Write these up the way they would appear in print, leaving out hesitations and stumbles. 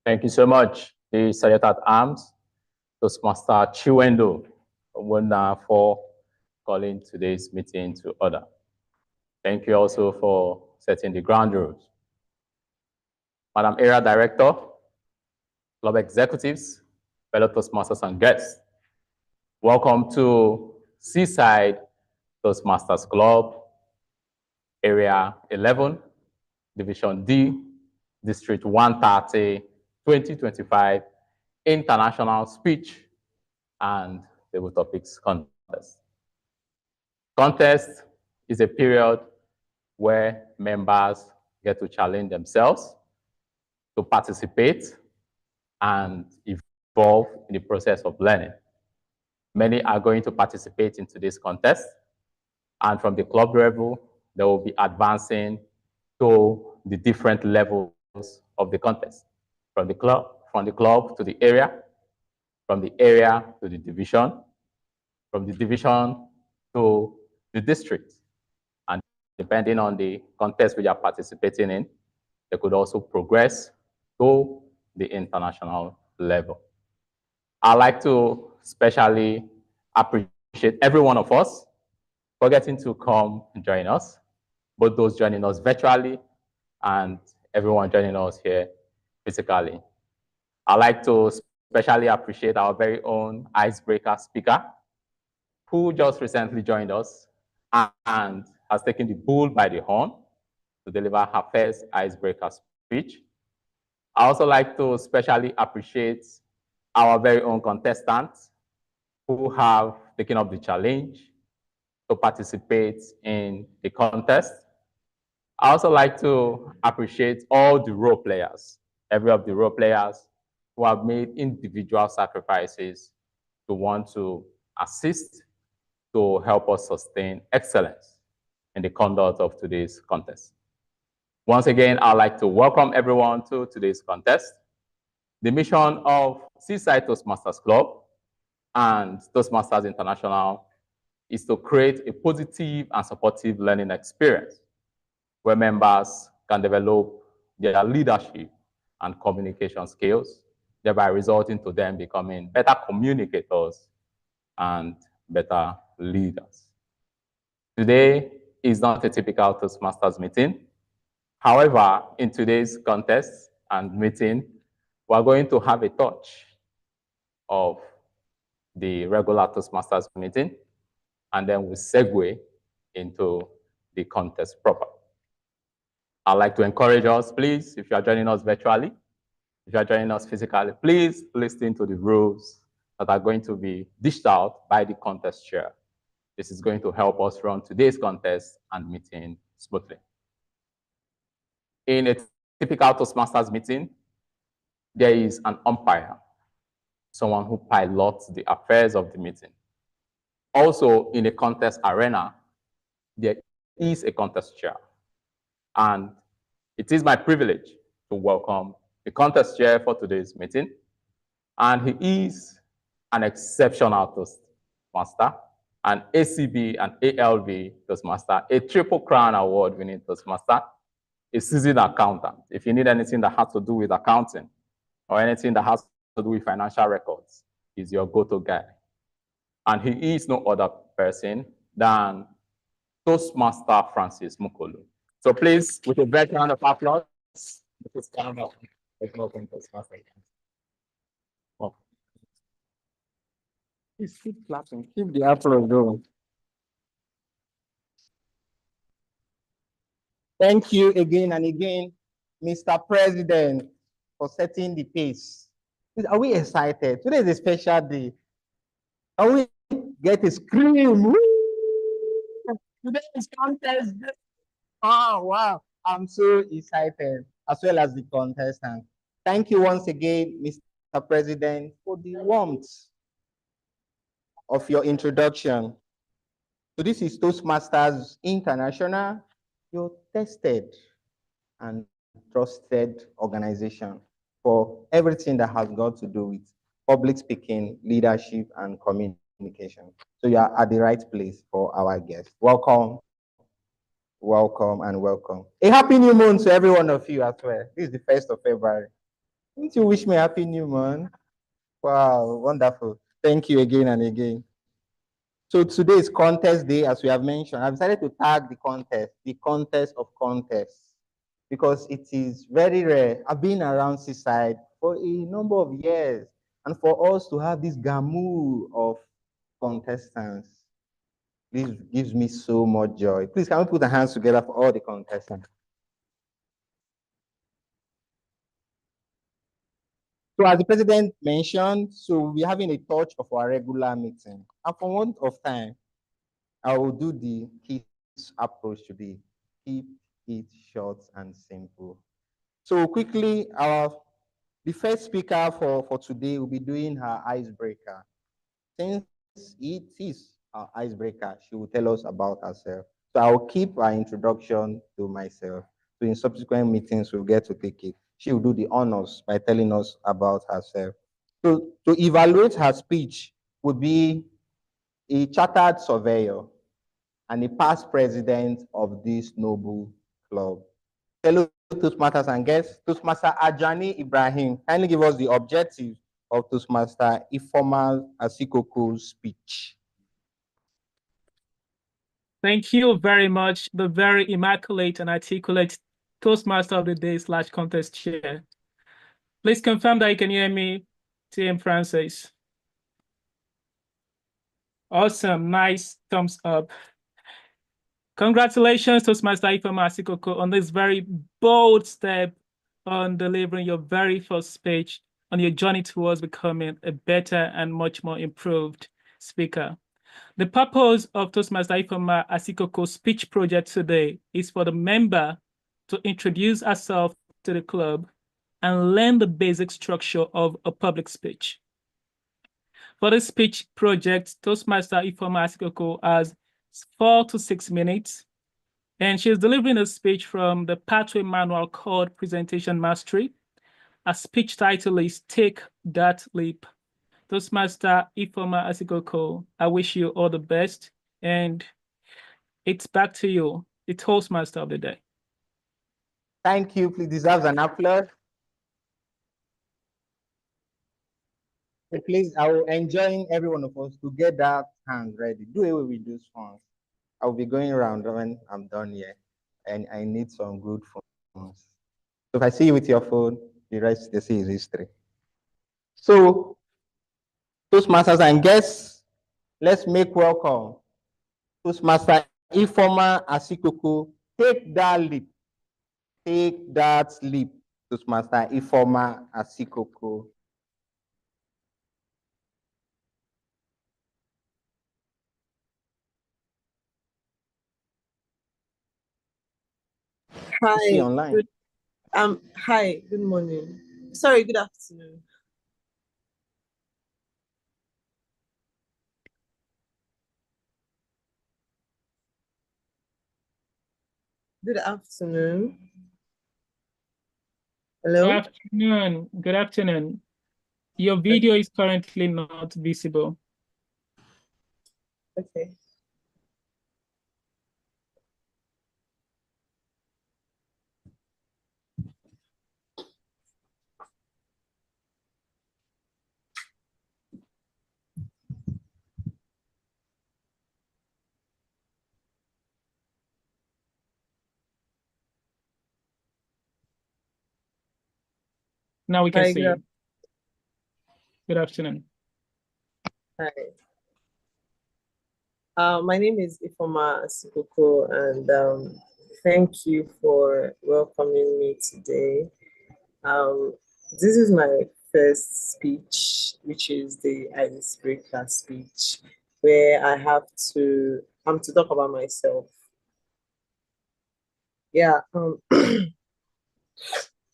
Thank you so much, the Sergeant at Arms, Toastmaster Chiwendo, for calling today's meeting to order. Thank you also for setting the ground rules. Madam Area Director, Club Executives, fellow Toastmasters and guests, welcome to Seaside Toastmasters Club, Area 11, Division D, District 130, 2025 International Speech and Table Topics Contest. Contest is a period where members get to challenge themselves to participate and evolve in the process of learning. Many are going to participate in today's contest, and from the club level, they will be advancing to the different levels of the contest, from the club to the area, from the area to the division, from the division to the district. And depending on the contest we are participating in, they could also progress to the international level. I'd like to especially appreciate every one of us for getting to come and join us, both those joining us virtually and everyone joining us here physically. I'd like to especially appreciate our very own icebreaker speaker, who just recently joined us and has taken the bull by the horn to deliver her first icebreaker speech. I also like to especially appreciate our very own contestants who have taken up the challenge to participate in the contest. I also like to appreciate all the role players, every of the role players who have made individual sacrifices to want to assist to help us sustain excellence in the conduct of today's contest. Once again, I'd like to welcome everyone to today's contest. The mission of Seaside Toastmasters Club and Toastmasters International is to create a positive and supportive learning experience where members can develop their leadership and communication skills, thereby resulting to them becoming better communicators and better leaders. Today is not a typical Toastmasters meeting. However, in today's contest and meeting, we're going to have a touch of the regular Toastmasters meeting, and then we'll segue into the contest proper. I'd like to encourage us, please, if you are joining us virtually, if you are joining us physically, please listen to the rules that are going to be dished out by the contest chair. This is going to help us run today's contest and meeting smoothly. In a typical Toastmasters meeting, there is an umpire, someone who pilots the affairs of the meeting. Also, in a contest arena, there is a contest chair. And it is my privilege to welcome the contest chair for today's meeting. And he is an exceptional Toastmaster, an ACB and ALV Toastmaster, a Triple Crown Award winning Toastmaster, a seasoned accountant. If you need anything that has to do with accounting or anything that has to do with financial records, he's your go-to guy. And he is no other person than Toastmaster Francis Mukolu. So please, with a big round of applause, let's stand up. Let's welcome Toastmaster. Oh. Please keep clapping. Keep the applause going. Thank you again and again, Mr. President, for setting the pace. Are we excited? Today is a special day. Are we get a scream? Woo! Today is contest day. Oh, wow. I'm so excited, as well as the contestant. Thank you once again, Mr. President, for the warmth of your introduction. So this is Toastmasters International, your tested and trusted organization for everything that has got to do with public speaking, leadership, and communication. So you are at the right place for our guests. Welcome, welcome, and welcome. A happy new month to every one of you as well. This is the 1st of February. Didn't you wish me happy new month? Wow, wonderful. Thank you again and again. So today is contest day, as we have mentioned. I've decided to tag the contest of contests, because it is very rare. I've been around Seaside for a number of years, and for us to have this gamu of contestants, this gives me so much joy. Please, can we put our hands together for all the contestants? So as the president mentioned, so we're having a touch of our regular meeting. And for want of time, I will do the KISS approach today. Keep it short and simple. So quickly, the first speaker for today will be doing her icebreaker. Since it is our icebreaker, she will tell us about herself. So I'll keep our introduction to myself. So in subsequent meetings, we'll get to take it. She will do the honors by telling us about herself. So to evaluate her speech would be a chartered surveyor and a past president of this noble club. Hello, Toastmasters and guests. Toastmaster Ajani Ibrahim, kindly give us the objective of Toastmaster Ifeoma Asikoko's speech. Thank you very much, the very immaculate and articulate Toastmaster of the Day / contest chair. Please confirm that you can hear me, TM Francis. Awesome, nice thumbs up. Congratulations, Toastmaster Ifeoma Asikoko, on this very bold step on delivering your very first speech on your journey towards becoming a better and much more improved speaker. The purpose of Toastmaster Ifeoma Asikoko's speech project today is for the member to introduce herself to the club and learn the basic structure of a public speech. For this speech project, Toastmaster Ifeoma Asikoko has 4 to 6 minutes, and she is delivering a speech from the Pathway Manual called Presentation Mastery. Her speech title is Take That Leap. Toastmaster Ifeoma Asikoko, I wish you all the best, and it's back to you, the Toastmaster of the Day. Thank you. Please deserves an applause. So please, I will enjoin every one of us to get that hand ready. Do away with those phones. I will be going around when I'm done here, and I need some good phones. So if I see you with your phone, the rest they see is history. So, Toastmasters and guests, let's make welcome Toastmaster Ifeoma Asikoko. Take that leap. Take that leap. Toastmaster Ifeoma Asikoko. Hi. Online. Good, hi, good morning. Sorry, good afternoon. Good afternoon. Hello? Good afternoon. Good afternoon. Your video is currently not visible. Okay. Now we can Hi, see you. Good afternoon. Hi. My name is Ifeoma Asikoko, and thank you for welcoming me today. This is my first speech, which is the icebreaker speech, where I'm to talk about myself. Yeah.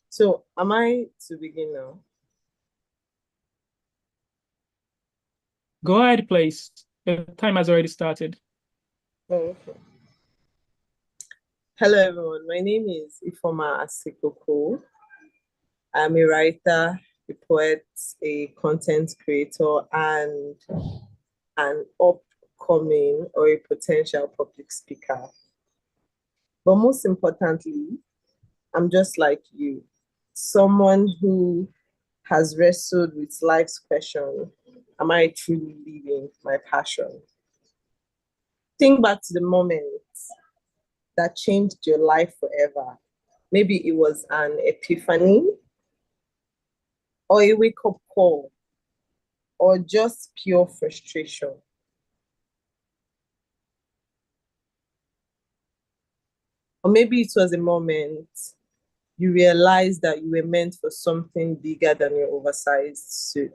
So am I to begin now? Go ahead, please. The time has already started. Oh, okay. Hello, everyone. My name is Ifeoma Asikoko. I'm a writer, a poet, a content creator, and an upcoming or a potential public speaker. But most importantly, I'm just like you, someone who has wrestled with life's question, am I truly living my passion? Think back to the moment that changed your life forever. Maybe it was an epiphany, or a wake-up call, or just pure frustration. Or maybe it was a moment you realized that you were meant for something bigger than your oversized suit.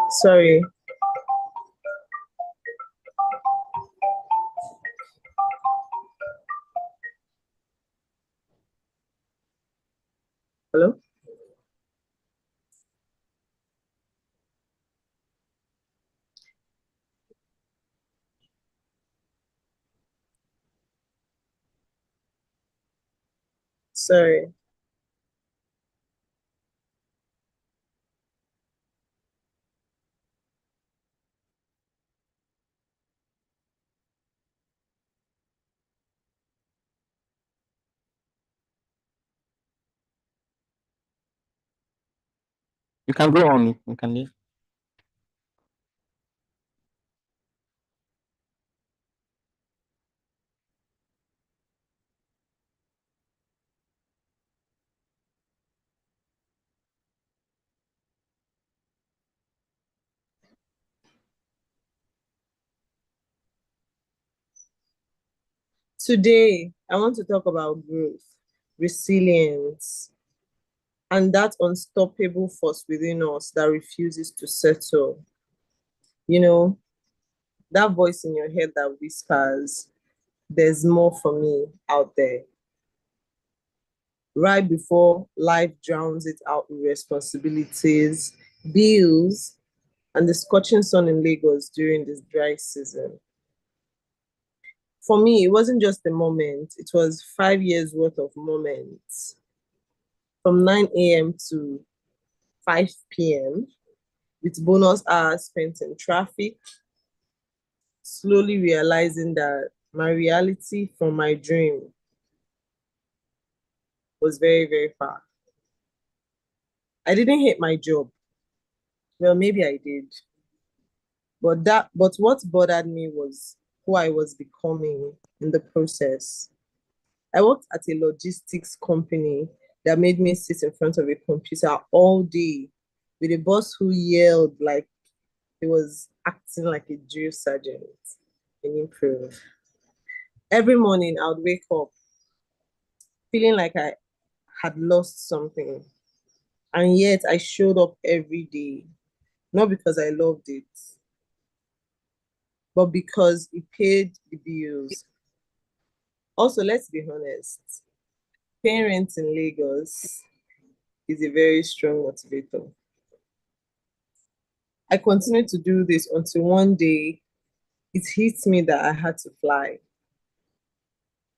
Sorry. Hello? Sorry. You can go on. You can leave. Today, I want to talk about growth, resilience, and that unstoppable force within us that refuses to settle. You know, that voice in your head that whispers, there's more for me out there. Right before life drowns it out with responsibilities, bills, and the scorching sun in Lagos during this dry season. For me, it wasn't just a moment, it was 5 years worth of moments from 9 a.m. to 5 p.m. with bonus hours spent in traffic, slowly realizing that my reality from my dream was very, very far. I didn't hate my job. Well, maybe I did. But what bothered me was who I was becoming in the process. I worked at a logistics company that made me sit in front of a computer all day with a boss who yelled like he was acting like a drill sergeant in improv. Every morning I would wake up feeling like I had lost something. And yet I showed up every day, not because I loved it, but because it paid the bills. Also, let's be honest, paying rent in Lagos is a very strong motivator. I continued to do this until one day it hit me that I had to fly.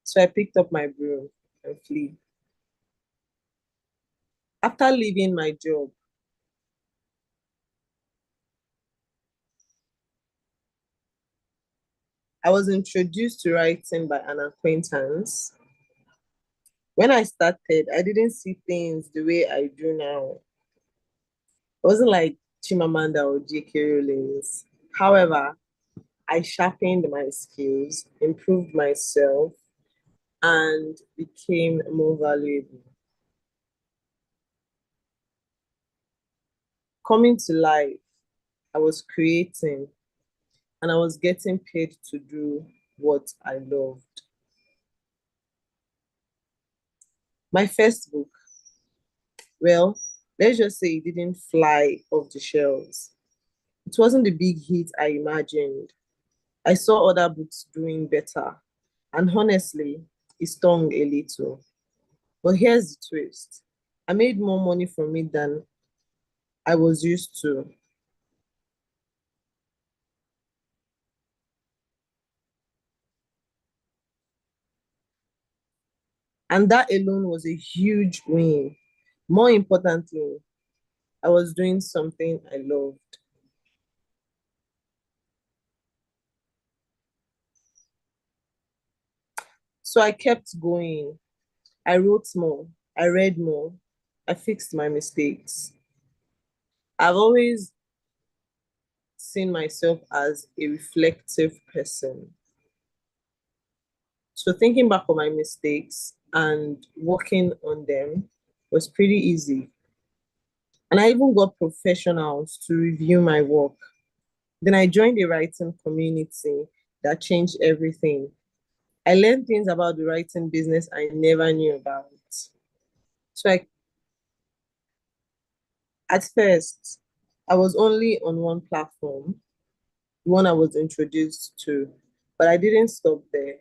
So I picked up my broom and flee. After leaving my job, I was introduced to writing by an acquaintance. When I started, I didn't see things the way I do now. It wasn't like Chimamanda or J.K. Rowling's. However, I sharpened my skills, improved myself, and became more valuable. Coming to life, I was creating and I was getting paid to do what I loved. My first book, well, let's just say it didn't fly off the shelves. It wasn't the big hit I imagined. I saw other books doing better. And honestly, it stung a little. But here's the twist. I made more money from it than I was used to. And that alone was a huge win. More importantly, I was doing something I loved. So I kept going. I wrote more. I read more. I fixed my mistakes. I've always seen myself as a reflective person. So thinking back on my mistakes and working on them was pretty easy. And I even got professionals to review my work. Then I joined a writing community that changed everything. I learned things about the writing business I never knew about. So at first, I was only on one platform, the one I was introduced to, but I didn't stop there.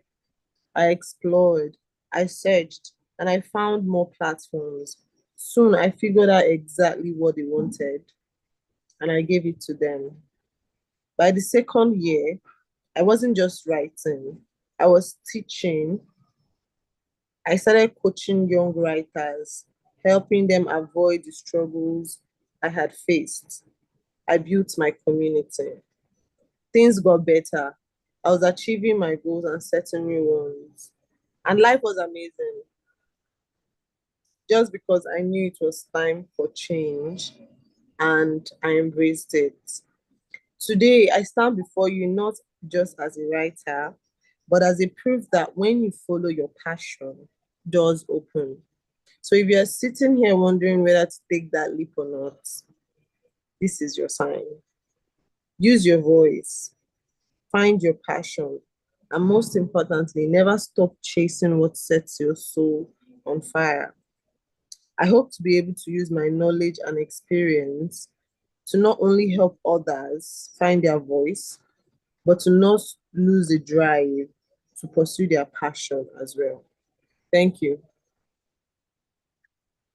I explored, I searched, and I found more platforms. Soon I figured out exactly what they wanted, and I gave it to them. By the second year, I wasn't just writing, I was teaching. I started coaching young writers, helping them avoid the struggles I had faced. I built my community. Things got better. I was achieving my goals and setting new ones. And life was amazing just because I knew it was time for change and I embraced it. Today, I stand before you not just as a writer, but as a proof that when you follow your passion, doors open. So if you're sitting here wondering whether to take that leap or not, this is your sign. Use your voice, find your passion, and most importantly, never stop chasing what sets your soul on fire. I hope to be able to use my knowledge and experience to not only help others find their voice, but to not lose the drive to pursue their passion as well. Thank you.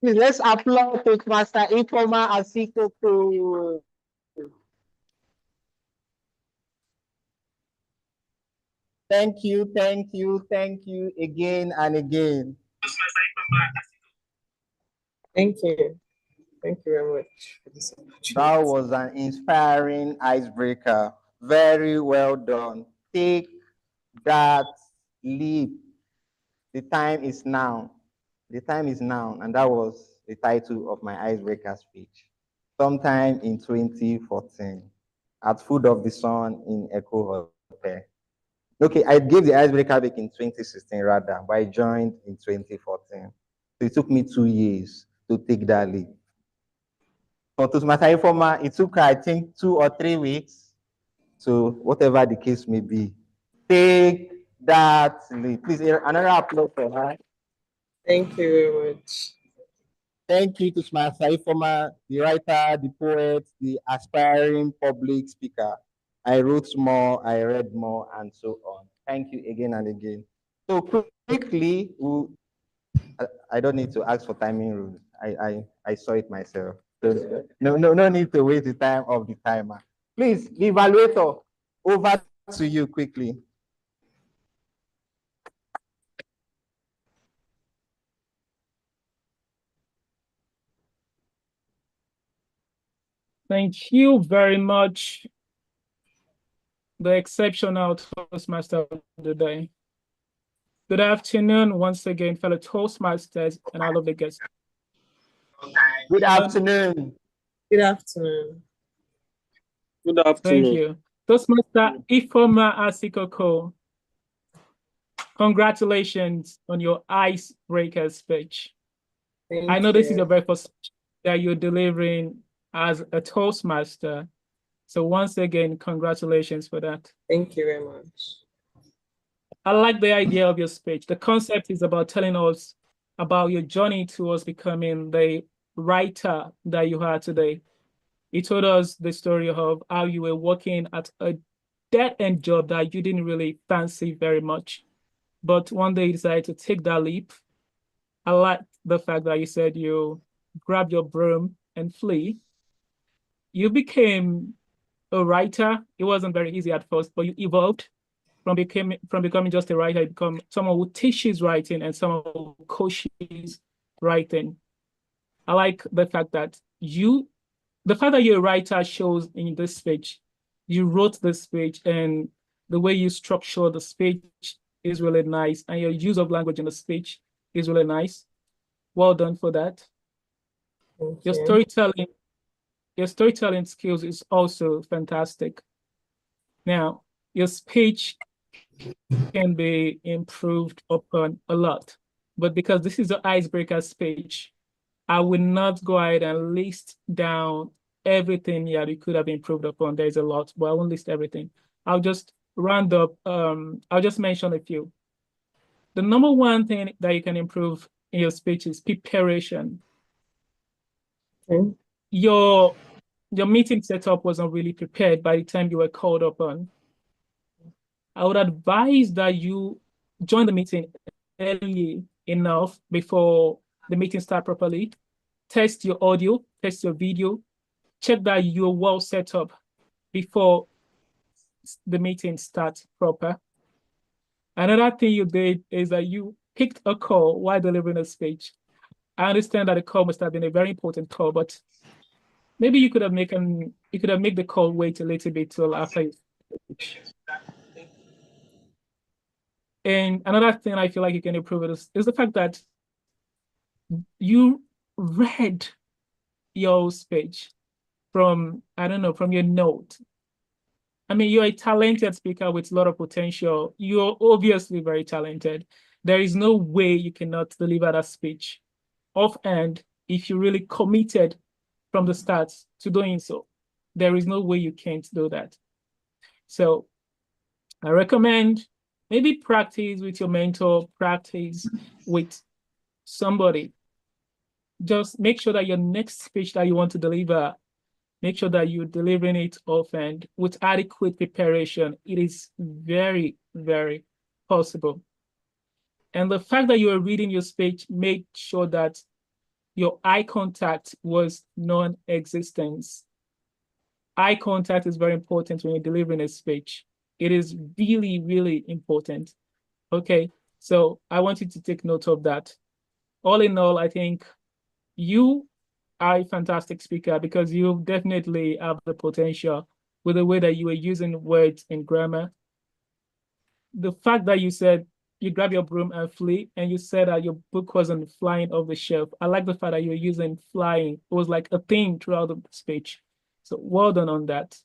Please, let's applaud Toastmaster Ifeoma Asikoko. Thank you, thank you, thank you again and again. Thank you. Thank you very much for this opportunity. That was an inspiring icebreaker. Very well done. Take that leap. The time is now. The time is now. And that was the title of my icebreaker speech. Sometime in 2014, at Food of the Sun in Eko Hotel. Okay, I gave the icebreaker back in 2016 rather, but I joined in 2014. So it took me 2 years to take that leap. For Toastmaster Ifeoma, it took, I think, 2 or 3 weeks. So whatever the case may be, take that leap. Please, another applause for her. Thank you very much. Thank you to Toastmaster Ifeoma, the writer, the poet, the aspiring public speaker. I wrote more, I read more, and so on. Thank you again and again. So quickly, I don't need to ask for timing rules. I saw it myself. So no need to waste the time of the timer. Please, the evaluator, over to you quickly. Thank you very much, the exceptional Toastmaster of the day. Good afternoon once again, fellow Toastmasters and all of the guests. Good afternoon. Good afternoon. Good afternoon. Thank you. Toastmaster Ifeoma Asikoko, congratulations on your icebreaker speech. I know this is your very first speech that you're delivering as a Toastmaster. So once again, congratulations for that. Thank you very much. I like the idea of your speech. The concept is about telling us about your journey towards becoming the writer that you are today. You told us the story of how you were working at a dead-end job that you didn't really fancy very much. But one day you decided to take that leap. I like the fact that you said you grabbed your broom and flee. You became a writer. It wasn't very easy at first, but you evolved from becoming just a writer, you become someone who teaches writing and someone who coaches writing. I like the fact that you're a writer shows in this speech. You wrote this speech and the way you structure the speech is really nice, and your use of language in the speech is really nice. Well done for that. Your storytelling skills is also fantastic. Now, your speech can be improved upon a lot, but because this is an icebreaker speech, I will not go ahead and list down everything that you could have improved upon. There's a lot, but I won't list everything. I'll just round up, I'll just mention a few. The number one thing that you can improve in your speech is preparation. Okay. Your meeting setup wasn't really prepared by the time you were called upon. I would advise that you join the meeting early enough before the meeting starts properly. Test your audio, test your video, check that you're well set up before the meeting starts proper. Another thing you did is that you picked a call while delivering a speech. I understand that the call must have been a very important call, but maybe you could have made the call wait a little bit till after your speech. And another thing I feel like you can improve is the fact that you read your speech from, I don't know, from your note. I mean, you're a talented speaker with a lot of potential. You're obviously very talented. There is no way you cannot deliver that speech offhand if you really committed from the start to doing so. There is no way you can't do that. So I recommend maybe practice with your mentor, practice with somebody. Just make sure that your next speech that you want to deliver, make sure that you're delivering it often with adequate preparation. It is very, very possible. And the fact that you are reading your speech, make sure that your eye contact was non-existent. Eye contact is very important when you're delivering a speech. It is really, really important. Okay, so I want you to take note of that. All in all, I think you are a fantastic speaker because you definitely have the potential with the way that you were using words and grammar. The fact that you said you grab your broom and flee, and you said that your book wasn't flying off the shelf. I like the fact that you're using flying. It was like a theme throughout the speech. So well done on that.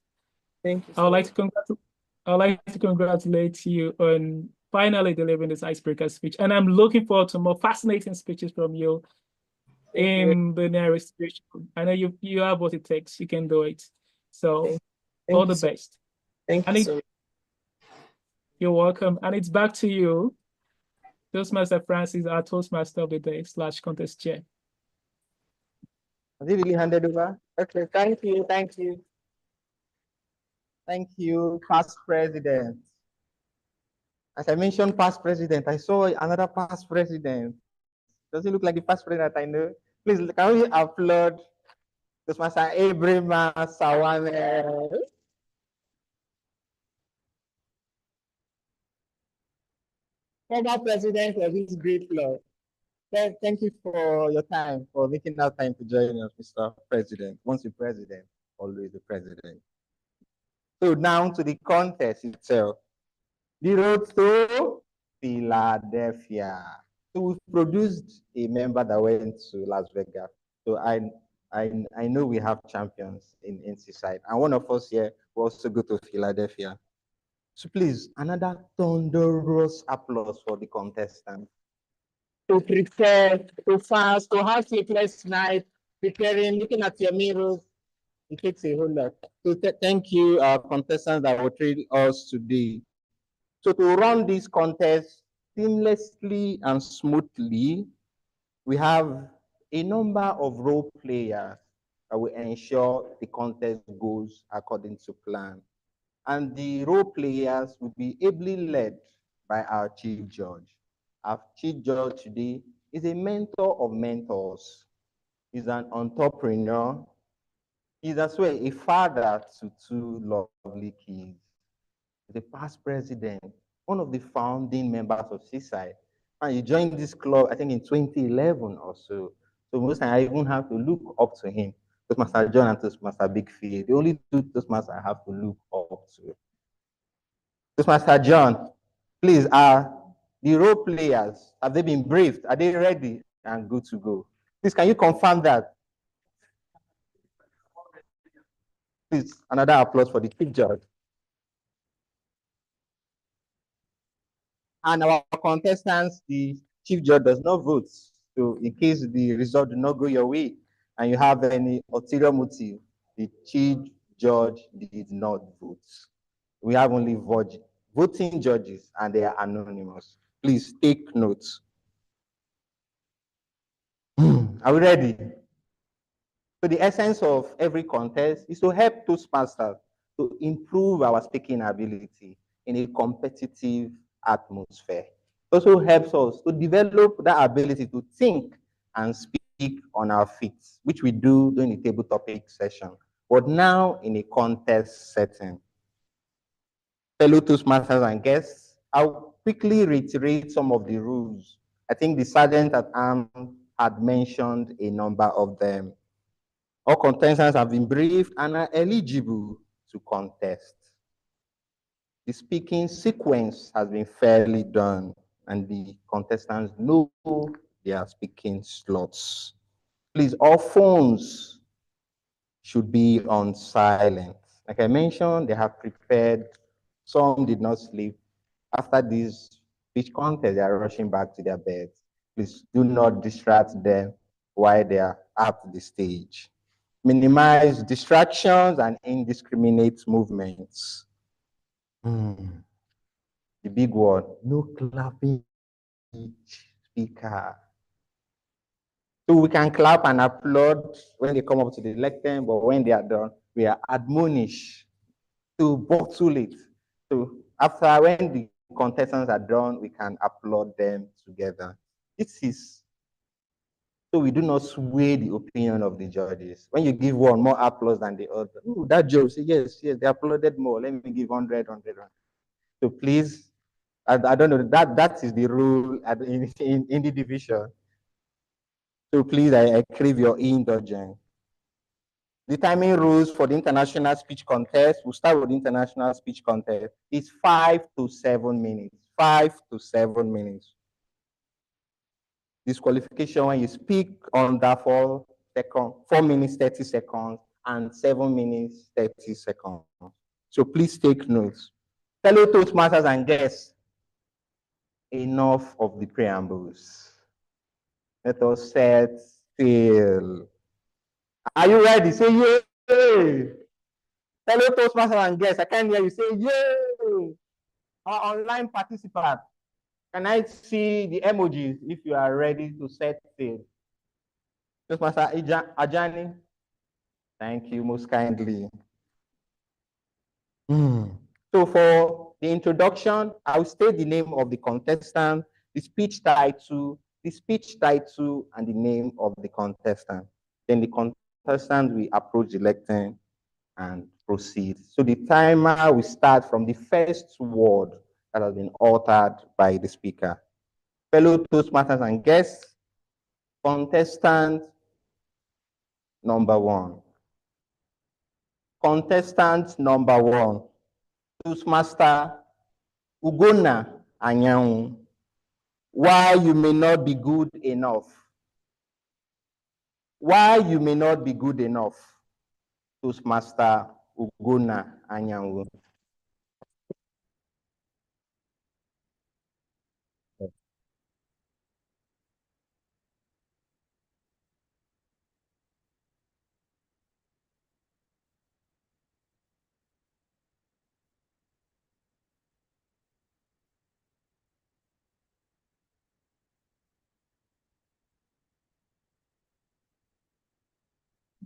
Thank you. I would like to congratulate you on finally delivering this icebreaker speech. And I'm looking forward to more fascinating speeches from you in the nearest future. I know you have what it takes. You can do it. So all the best. Thank you so much. You're welcome. And it's back to you. Toastmaster Francis, our Toastmaster of the Day / contest chair. Has he really handed over? Okay, thank you, thank you. Thank you, past president. As I mentioned past president, I saw another past president. Does he look like the past president I know? Please, can we applaud Toastmaster Abraham Sawane? Former president of this great club. Thank you for your time, for making that time to join us, Mr. President. Once the president, always the president. So now to the contest itself. The road to Philadelphia. So we've produced a member that went to Las Vegas. So I know we have champions in Seaside. And one of us here will also go to Philadelphia. So please, another thunderous applause for the contestant. To prepare, to fast, to have sleepless night, preparing, looking at your mirrors, it takes a whole lot. So thank you, our contestants that will train us today. So to run this contest seamlessly and smoothly, we have a number of role players that will ensure the contest goes according to plan. And the role players will be ably led by our chief judge. Our chief judge today is a mentor of mentors. He's an entrepreneur. He's as well a father to 2 lovely kids. The past president, one of the founding members of Seaside. And he joined this club, I think, in 2011 or so. So most times I even have to look up to him. Toastmaster John and Toastmaster Big Fee, the only 2 Toastmasters I have to look up to. Toastmaster John, please, our The role players, have they been briefed? Are they ready and good to go? Please, can you confirm that? Please, another applause for the chief judge. And our contestants, the chief judge does not vote. So in case the result do not go your way and you have any ulterior motive, the chief judge did not vote. We have only voting judges and they are anonymous. Please take notes. Are we ready? So the essence of every contest is to help Toastmasters to improve our speaking ability in a competitive atmosphere. It also helps us to develop that ability to think and speak on our feet, which we do during the table topic session, but now in a contest setting. Fellow Toastmasters and guests, I'll quickly reiterate some of the rules. I think the Sergeant at Arms had mentioned a number of them. All contestants have been briefed and are eligible to contest. The speaking sequence has been fairly done, and the contestants know their speaking slots. Please, all phones should be on silent. Like I mentioned, they have prepared. Some did not sleep. After this speech contest, they are rushing back to their beds. Please do not distract them while they are at the stage. Minimize distractions and indiscriminate movements. The big one, no clapping each speaker. So we can clap and applaud when they come up to the lectern, but when they are done, we are admonished to bottle it. So after, when the contestants are done, we can applaud them together. This is so we do not sway the opinion of the judges. When you give one more applause than the other, ooh, that judge say, yes, they applauded more. Let me give 100. So please, I don't know, that is the rule in the division. So please, I crave your indulgence. The timing rules for the international speech contest, we'll start with the international speech contest, is 5 to 7 minutes. 5 to 7 minutes. Disqualification when you speak under 4 minutes, 30 seconds, and 7 minutes, 30 seconds. So please take notes. Fellow Toastmasters and guests, enough of the preambles. Let us set sail. Are you ready? Say yay! Fellow Toastmasters and guests, I can't hear you. Say yay! Our online participants, can I see the emojis if you are ready to set sail? Toastmaster Ajani, thank you most kindly. So for the introduction, I will state the name of the contestant, the speech title, and the name of the contestant. Then the contestant will approach the lectern and proceed. So the timer will start from the first word that has been uttered by the speaker. Fellow Toastmasters and guests, contestant number 1. Contestant number 1, Toastmaster Ugonna Anyanwu. Why you may not be good enough. Why you may not be good enough. Toastmaster Ugonna Anyanwu.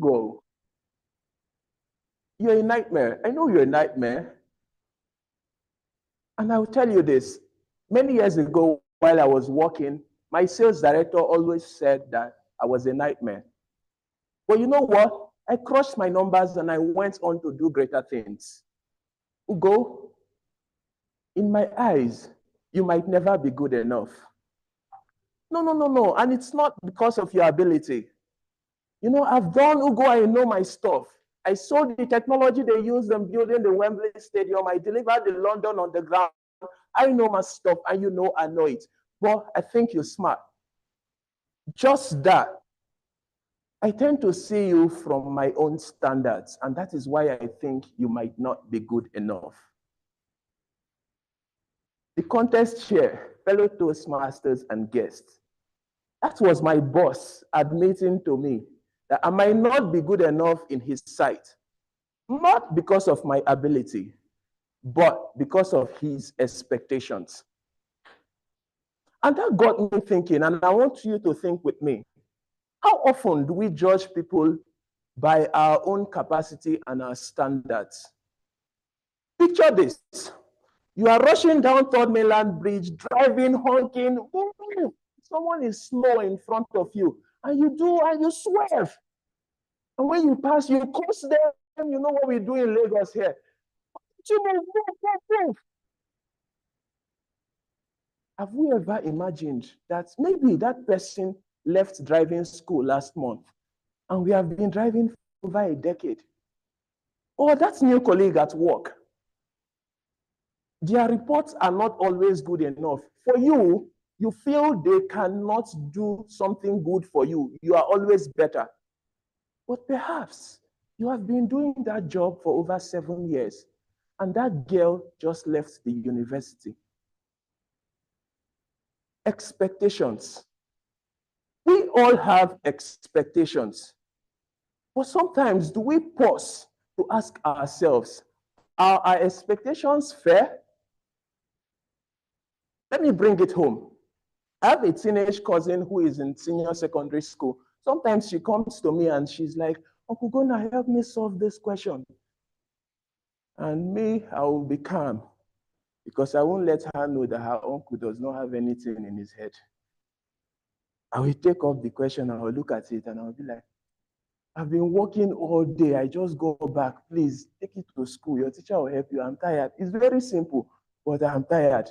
Go. You're a nightmare. I know you're a nightmare. And I'll tell you this. Many years ago, while I was working, my sales director always said that I was a nightmare. But you know what? I crushed my numbers and I went on to do greater things. Ugo, in my eyes, you might never be good enough. No. And it's not because of your ability. You know, I've done Ugo, I know my stuff. I saw the technology they used in building the Wembley Stadium. I delivered the London Underground. I know my stuff and you know I know it, but I think you're smart. Just that. I tend to see you from my own standards, and that is why I think you might not be good enough. The contest chair, fellow Toastmasters and guests, that was my boss admitting to me that I might not be good enough in his sight, not because of my ability, but because of his expectations. And that got me thinking, and I want you to think with me. How often do we judge people by our own capacity and our standards? Picture this. You are rushing down Third Mainland Bridge, driving, honking. Someone is slow in front of you, and you swerve. And when you pass, you curse them. You know what we do in Lagos here. Move. Have we ever imagined that maybe that person left driving school last month, and we have been driving for over a decade? Or that new colleague at work, their reports are not always good enough. For you, you feel they cannot do something good for you. You are always better. But perhaps you have been doing that job for over 7 years, and that girl just left the university. Expectations. We all have expectations. But sometimes do we pause to ask ourselves, are our expectations fair? Let me bring it home. I have a teenage cousin who is in senior secondary school. Sometimes she comes to me and she's like, Uncle Gona, help me solve this question. And me, I will be calm because I won't let her know that her uncle does not have anything in his head. I will take up the question, I will look at it, and I will be like, I've been working all day. I just go back. Please take it to school. Your teacher will help you. I'm tired. It's very simple, but I'm tired.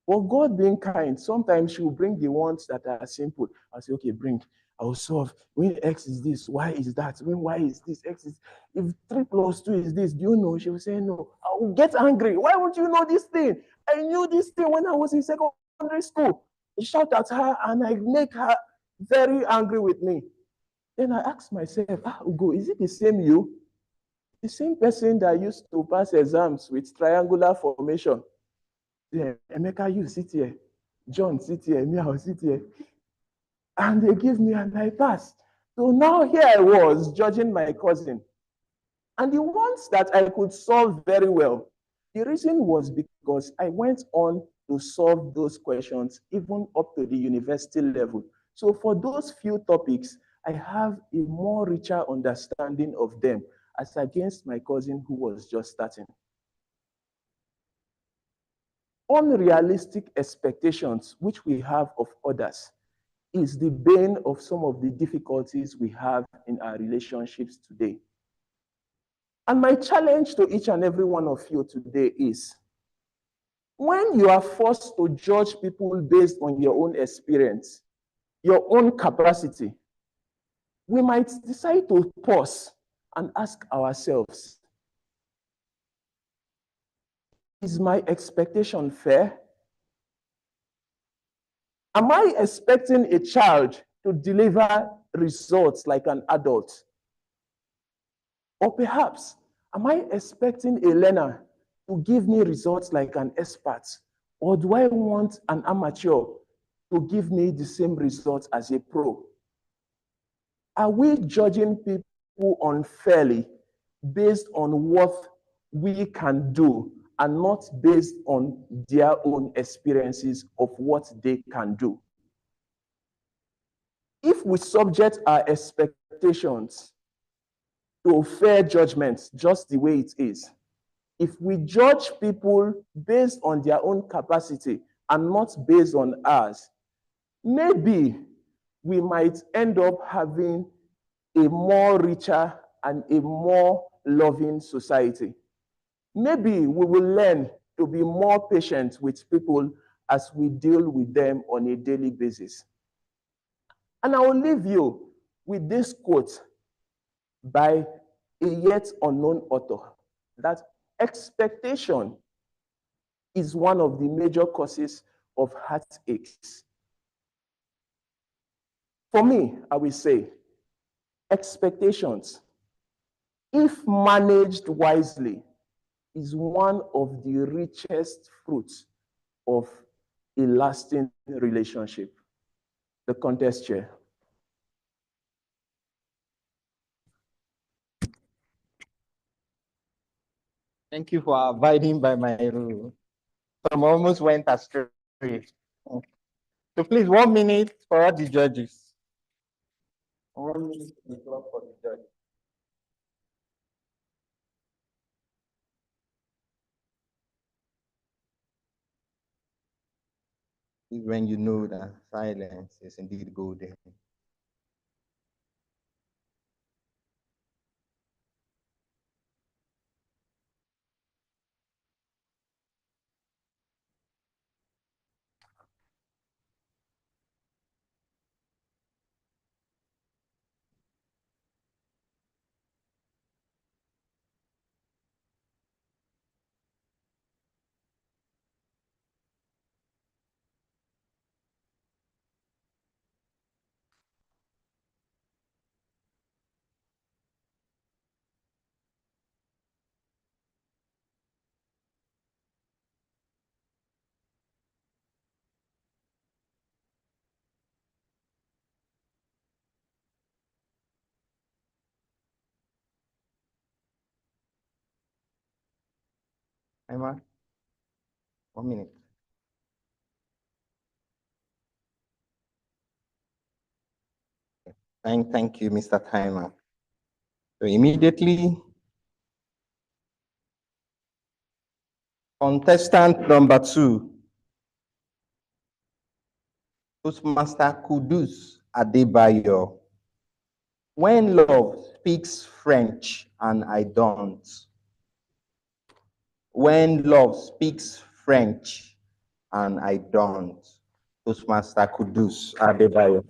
But God being kind, sometimes she will bring the ones that are simple. I'll say, okay, bring. I will solve. When X is this, Y is that. When Y is this, X is. If 3 plus 2 is this, do you know? She will say, no. I will get angry. Why won't you know this thing? I knew this thing when I was in secondary school. I shout at her and I make her very angry with me. Then I ask myself, Ugo, is it the same you? The same person that used to pass exams with triangular formation. Yeah, Emeka, you sit here. John, sit here. Me, I'll sit here. And they give me and I pass. So now here I was judging my cousin. And the ones that I could solve very well, the reason was because I went on to solve those questions even up to the university level. So for those few topics, I have a more richer understanding of them as against my cousin who was just starting. Unrealistic expectations which we have of others is the bane of some of the difficulties we have in our relationships today. And my challenge to each and every one of you today is, when you are forced to judge people based on your own experience, your own capacity, we might decide to pause and ask ourselves, is my expectation fair? Am I expecting a child to deliver results like an adult? Or perhaps, am I expecting a learner to give me results like an expert? Or do I want an amateur to give me the same results as a pro? Are we judging people unfairly based on what we can do and not based on their own experiences of what they can do? If we subject our expectations to fair judgment just the way it is, if we judge people based on their own capacity and not based on ours, maybe we might end up having a more richer and a more loving society. Maybe we will learn to be more patient with people as we deal with them on a daily basis. And I will leave you with this quote by a yet unknown author, that expectation is one of the major causes of heartaches. For me, I will say, expectations, if managed wisely, is one of the richest fruits of a lasting relationship. The contest chair. Thank you for abiding by my rule. Some almost went astray. So please, 1 minute for all the judges. 1 minute the clock for the judges. This is when you know that silence is indeed golden. Emma, 1 minute. Thank you, Mr. Timer. So immediately, contestant number 2, Toastmaster Kudus Adebayo. When love speaks French and I don't. When love speaks French and I don't. Toastmaster Kudus Adebayo.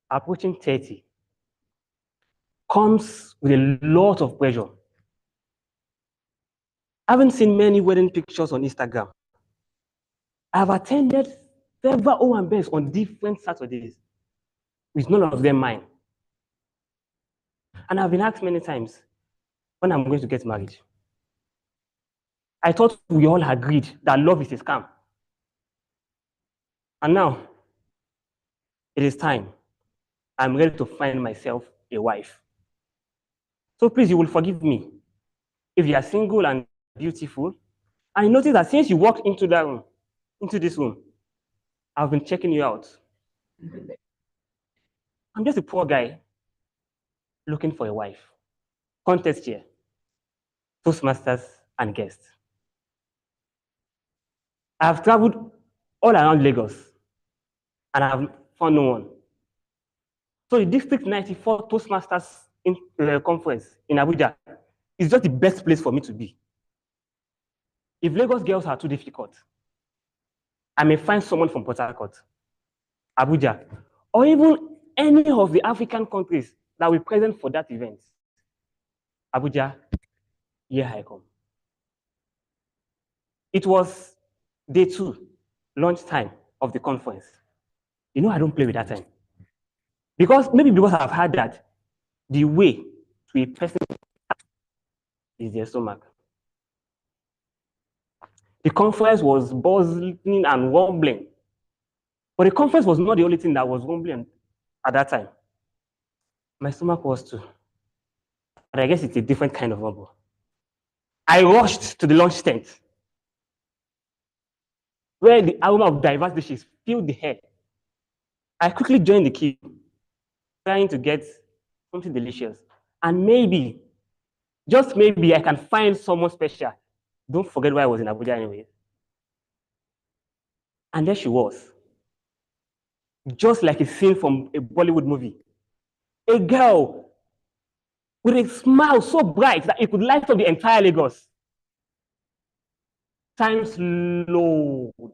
Approaching 30 comes with a lot of pressure. I haven't seen many wedding pictures on Instagram. I've attended several O&Bs on different Saturdays, with none of them mine. And I've been asked many times when I'm going to get married. I thought we all agreed that love is a scam. And now, it is time. I'm ready to find myself a wife. So please, you will forgive me if you are single and beautiful, and you notice that since you walked into that room, into this room, I've been checking you out. I'm just a poor guy looking for a wife. Contest here, Toastmasters and guests. I've traveled all around Lagos and I've found no one. So the District 94 Toastmasters conference in Abuja is just the best place for me to be. If Lagos girls are too difficult, I may find someone from Port Harcourt, Abuja, or even any of the African countries that will be present for that event. Abuja, here I come. It was day 2, lunchtime of the conference. You know I don't play with that time. Because I've heard that the way to a person is their stomach. The conference was buzzing and rumbling. But the conference was not the only thing that was rumbling at that time. My stomach was too. But I guess it's a different kind of rumble. I rushed to the lunch tent, where the aroma of diverse dishes filled the air. I quickly joined the queue, trying to get something delicious. And maybe, just maybe, I can find someone special. Don't forget why I was in Abuja anyway. And there she was, just like a scene from a Bollywood movie. A girl with a smile so bright that it could light up the entire Lagos. Time slowed.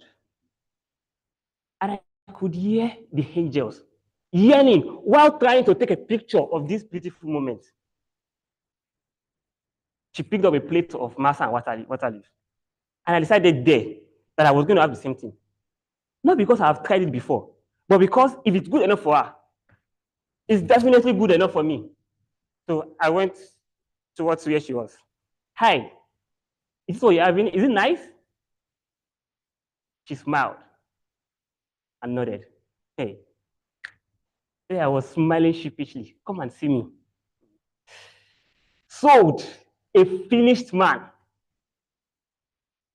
And I could hear the angels yelling while trying to take a picture of this beautiful moment. She picked up a plate of masa and water leaf. And I decided there that I was going to have the same thing. Not because I have tried it before, but because if it's good enough for her, it's definitely good enough for me. So I went towards where she was. Hi, is this what you're having? Is it nice? She smiled and nodded. Hey, I was smiling sheepishly. Come and see me. Sold, a finished man.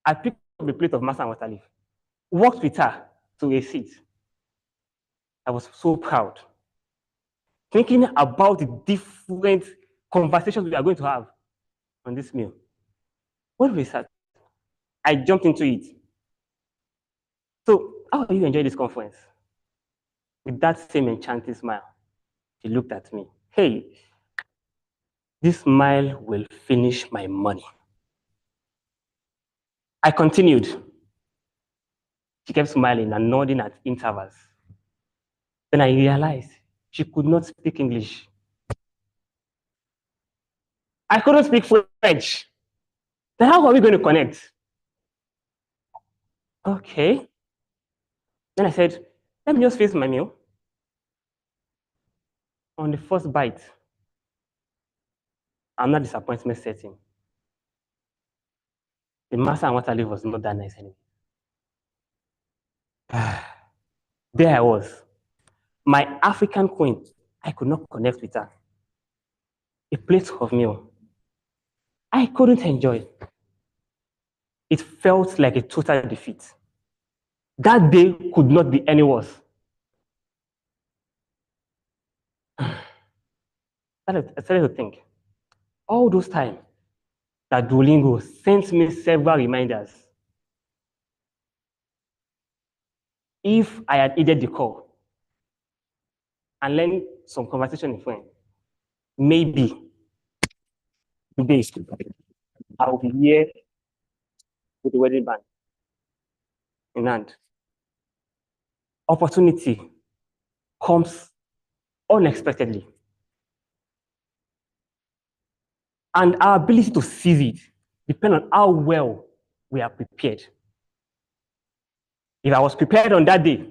I picked up a plate of masa and water leaf, walked with her to a seat. I was so proud, thinking about the different conversations we are going to have on this meal. When we sat, I jumped into it. So, how are you enjoying this conference? With that same enchanting smile, she looked at me. Hey, this smile will finish my money. I continued. She kept smiling and nodding at intervals. Then I realized she could not speak English. I couldn't speak French. Then how are we going to connect? Okay. Then I said, let me just face my meal. On the first bite, another disappointment setting. The masa and water leaf was not that nice anyway. There I was, my African queen. I could not connect with her. A plate of meal. I couldn't enjoy. It felt like a total defeat. That day could not be any worse. I started to think, all those times that Duolingo sent me several reminders. If I had heeded the call and learned some conversation in French, maybe today I will be here with the wedding band in hand. Opportunity comes unexpectedly. And our ability to seize it depends on how well we are prepared. If I was prepared on that day,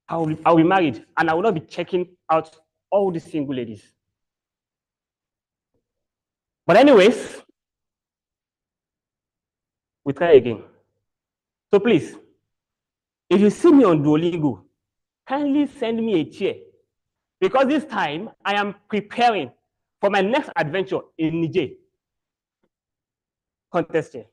I'll be married and I will not be checking out all the single ladies. But anyways, we try again. So please, if you see me on Duolingo, kindly send me a chair because this time I am preparing for my next adventure in Niger. Contest chair.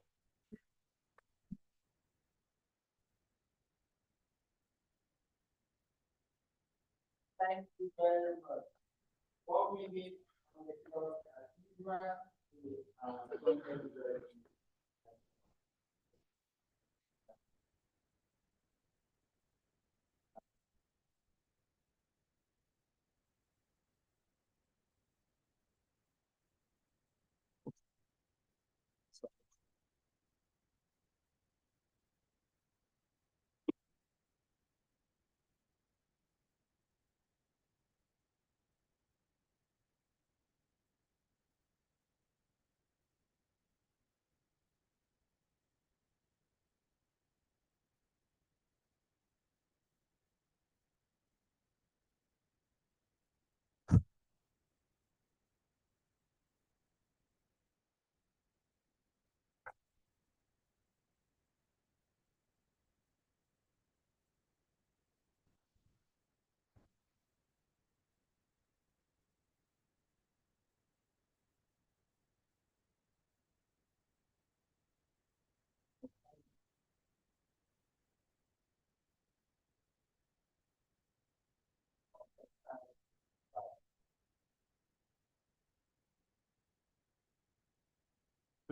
Thank you very much. What we need on the floor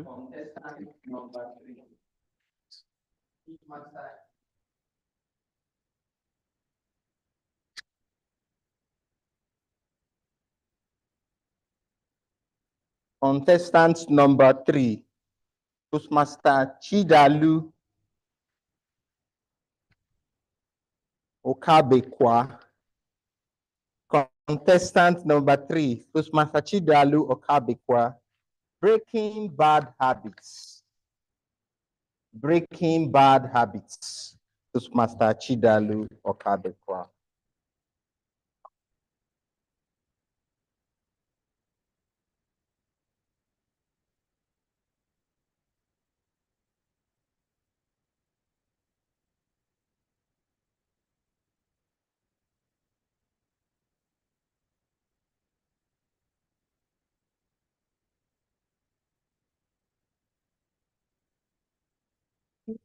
contestant number 3. Contestant number 3, Toastmaster Chidalu Okabekwa. Contestant number 3, Toastmaster Chidalu Okabekwa. Breaking bad habits. Breaking bad habits. Toastmaster Chidalu Okabekwa.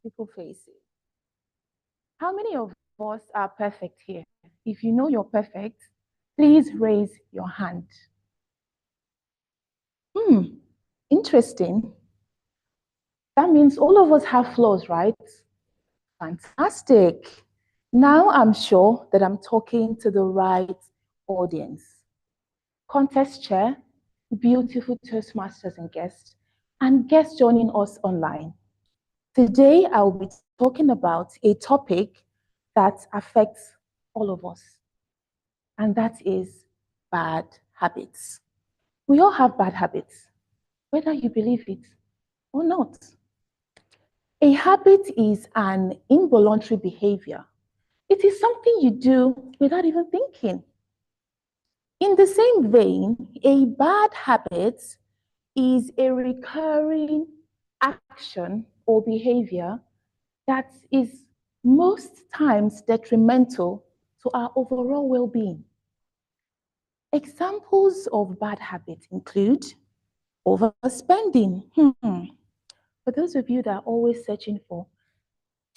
Beautiful faces. How many of us are perfect here? If you know you're perfect, please raise your hand. Interesting. That means all of us have flaws, right? Fantastic. Now I'm sure that I'm talking to the right audience. Contest chair, beautiful Toastmasters and guests joining us online. Today, I'll be talking about a topic that affects all of us, and that is bad habits. We all have bad habits, whether you believe it or not. A habit is an involuntary behavior. It is something you do without even thinking. In the same vein, a bad habit is a recurring action or behavior that is most times detrimental to our overall well-being. Examples of bad habits include overspending. For those of you that are always searching for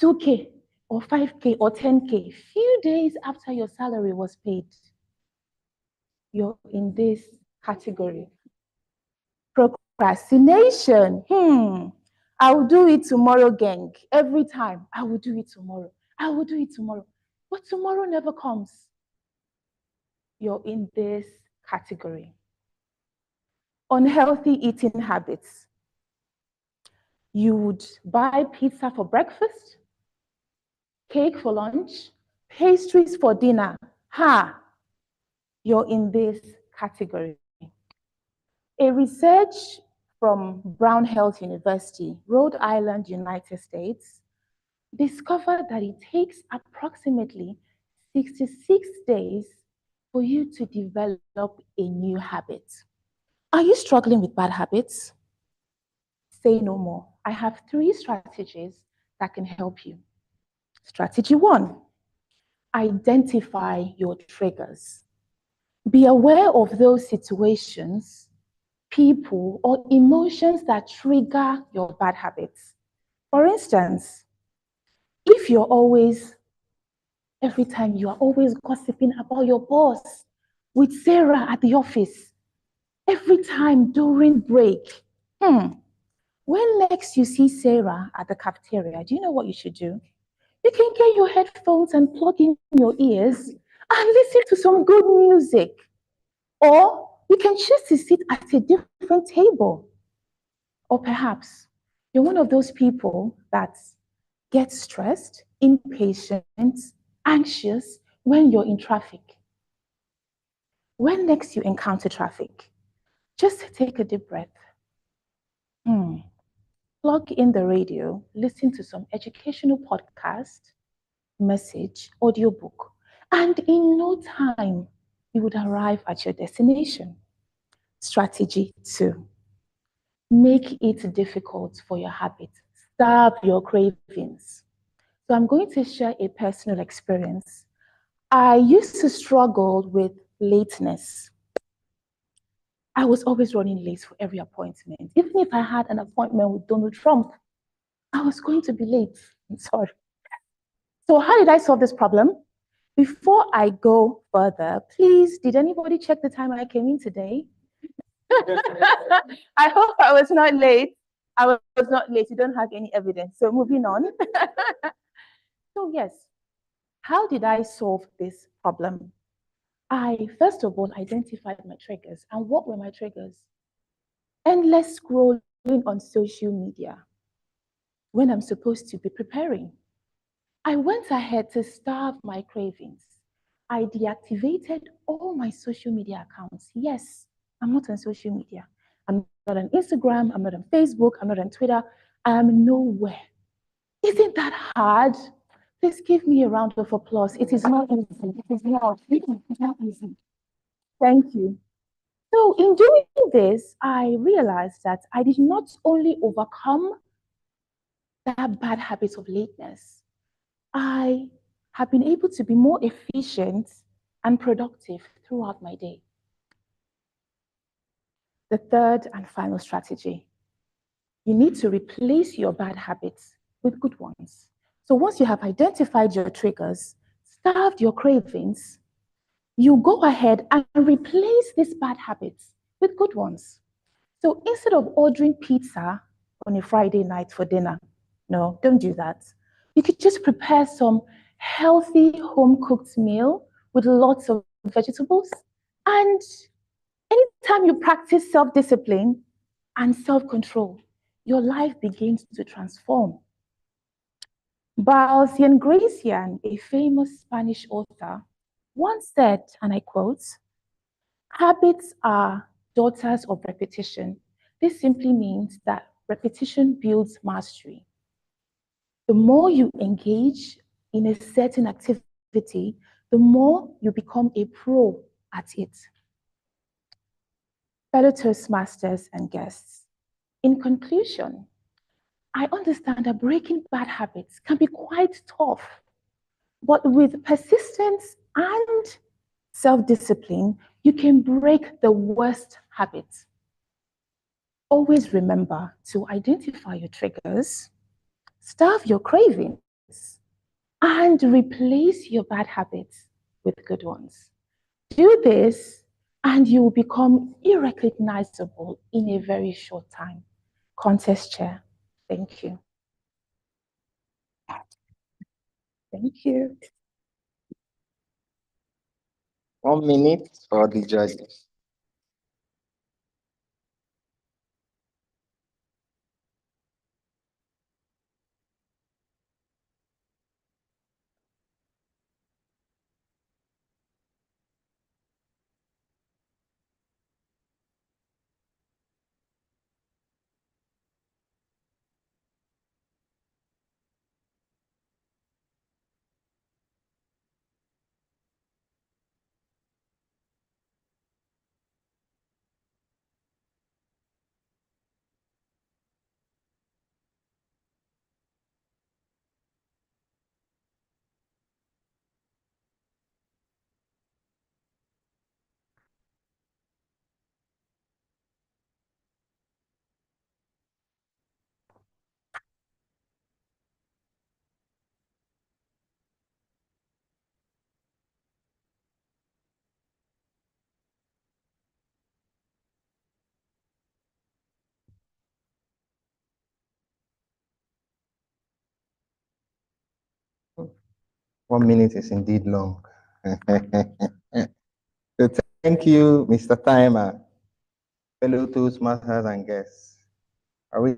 2K or 5K or 10K, few days after your salary was paid, you're in this category. Procrastination. I will do it tomorrow, gang. Every time, I will do it tomorrow. I will do it tomorrow. But tomorrow never comes. You're in this category. Unhealthy eating habits. You would buy pizza for breakfast, cake for lunch, pastries for dinner. You're in this category. A research from Brown Health University, Rhode Island, United States, discovered that it takes approximately 66 days for you to develop a new habit. Are you struggling with bad habits? Say no more. I have 3 strategies that can help you. Strategy 1, identify your triggers. Be aware of those situations, people, or emotions that trigger your bad habits. For instance, if every time you are always gossiping about your boss with Sarah at the office, every time during break, when next you see Sarah at the cafeteria, do you know what you should do? You can get your headphones and plug in your ears and listen to some good music. Or you can choose to sit at a different table. Or perhaps you're one of those people that get stressed, impatient, anxious when you're in traffic. When next you encounter traffic, just take a deep breath. Plug in the radio, listen to some educational podcast, message, audiobook, and in no time, you would arrive at your destination. Strategy 2, make it difficult for your habit. Starve your cravings. So I'm going to share a personal experience. I used to struggle with lateness. I was always running late for every appointment. Even if I had an appointment with Donald Trump, I was going to be late. I'm sorry. So how did I solve this problem? Before I go further, please, did anybody check the time I came in today? I hope I was not late. I was not late. You don't have any evidence. So moving on. So yes, how did I solve this problem? I, first of all, identified my triggers. And what were my triggers? endless scrolling on social media when I'm supposed to be preparing. I went ahead to starve my cravings. I deactivated all my social media accounts. Yes, I'm not on social media. I'm not on Instagram. I'm not on Facebook. I'm not on Twitter. I'm nowhere. Isn't that hard? Please give me a round of applause. It is not easy. It is not. It is not easy. Thank you. So, in doing this, I realized that I did not only overcome that bad habit of lateness, I have been able to be more efficient and productive throughout my day. The third and final strategy, you need to replace your bad habits with good ones. So once you have identified your triggers, starved your cravings, you go ahead and replace these bad habits with good ones. So instead of ordering pizza on a Friday night for dinner, no, don't do that. You could just prepare some healthy home-cooked meal with lots of vegetables. And anytime you practice self-discipline and self-control, your life begins to transform. Balcian Gracian, a famous Spanish author, once said, and I quote, "Habits are daughters of repetition." This simply means that repetition builds mastery. The more you engage in a certain activity, the more you become a pro at it. Fellow Toastmasters and guests, in conclusion, I understand that breaking bad habits can be quite tough, but with persistence and self-discipline, you can break the worst habits. Always remember to identify your triggers, starve your cravings, and replace your bad habits with good ones. Do this, and you will become irrecognizable in a very short time. Contest chair, thank you. Thank you. 1 minute for the judges. One minute is indeed long. So thank you, Mr. Timer, fellow Toastmasters and guests. Are we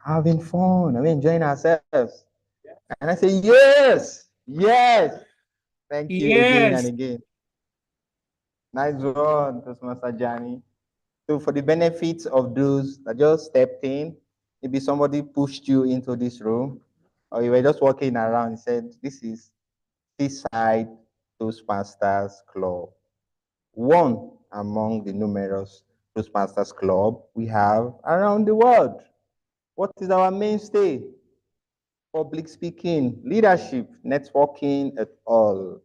having fun? Are we enjoying ourselves? And I say, yes, yes. Thank you again and Yes. again. Nice one, Toastmaster Johnny. So for the benefit of those that just stepped in, maybe somebody pushed you into this room, or you were just walking around and said, this is Seaside Toastmasters Club, one among the numerous Toastmasters Club we have around the world. What is our mainstay? Public speaking, leadership, networking, et al.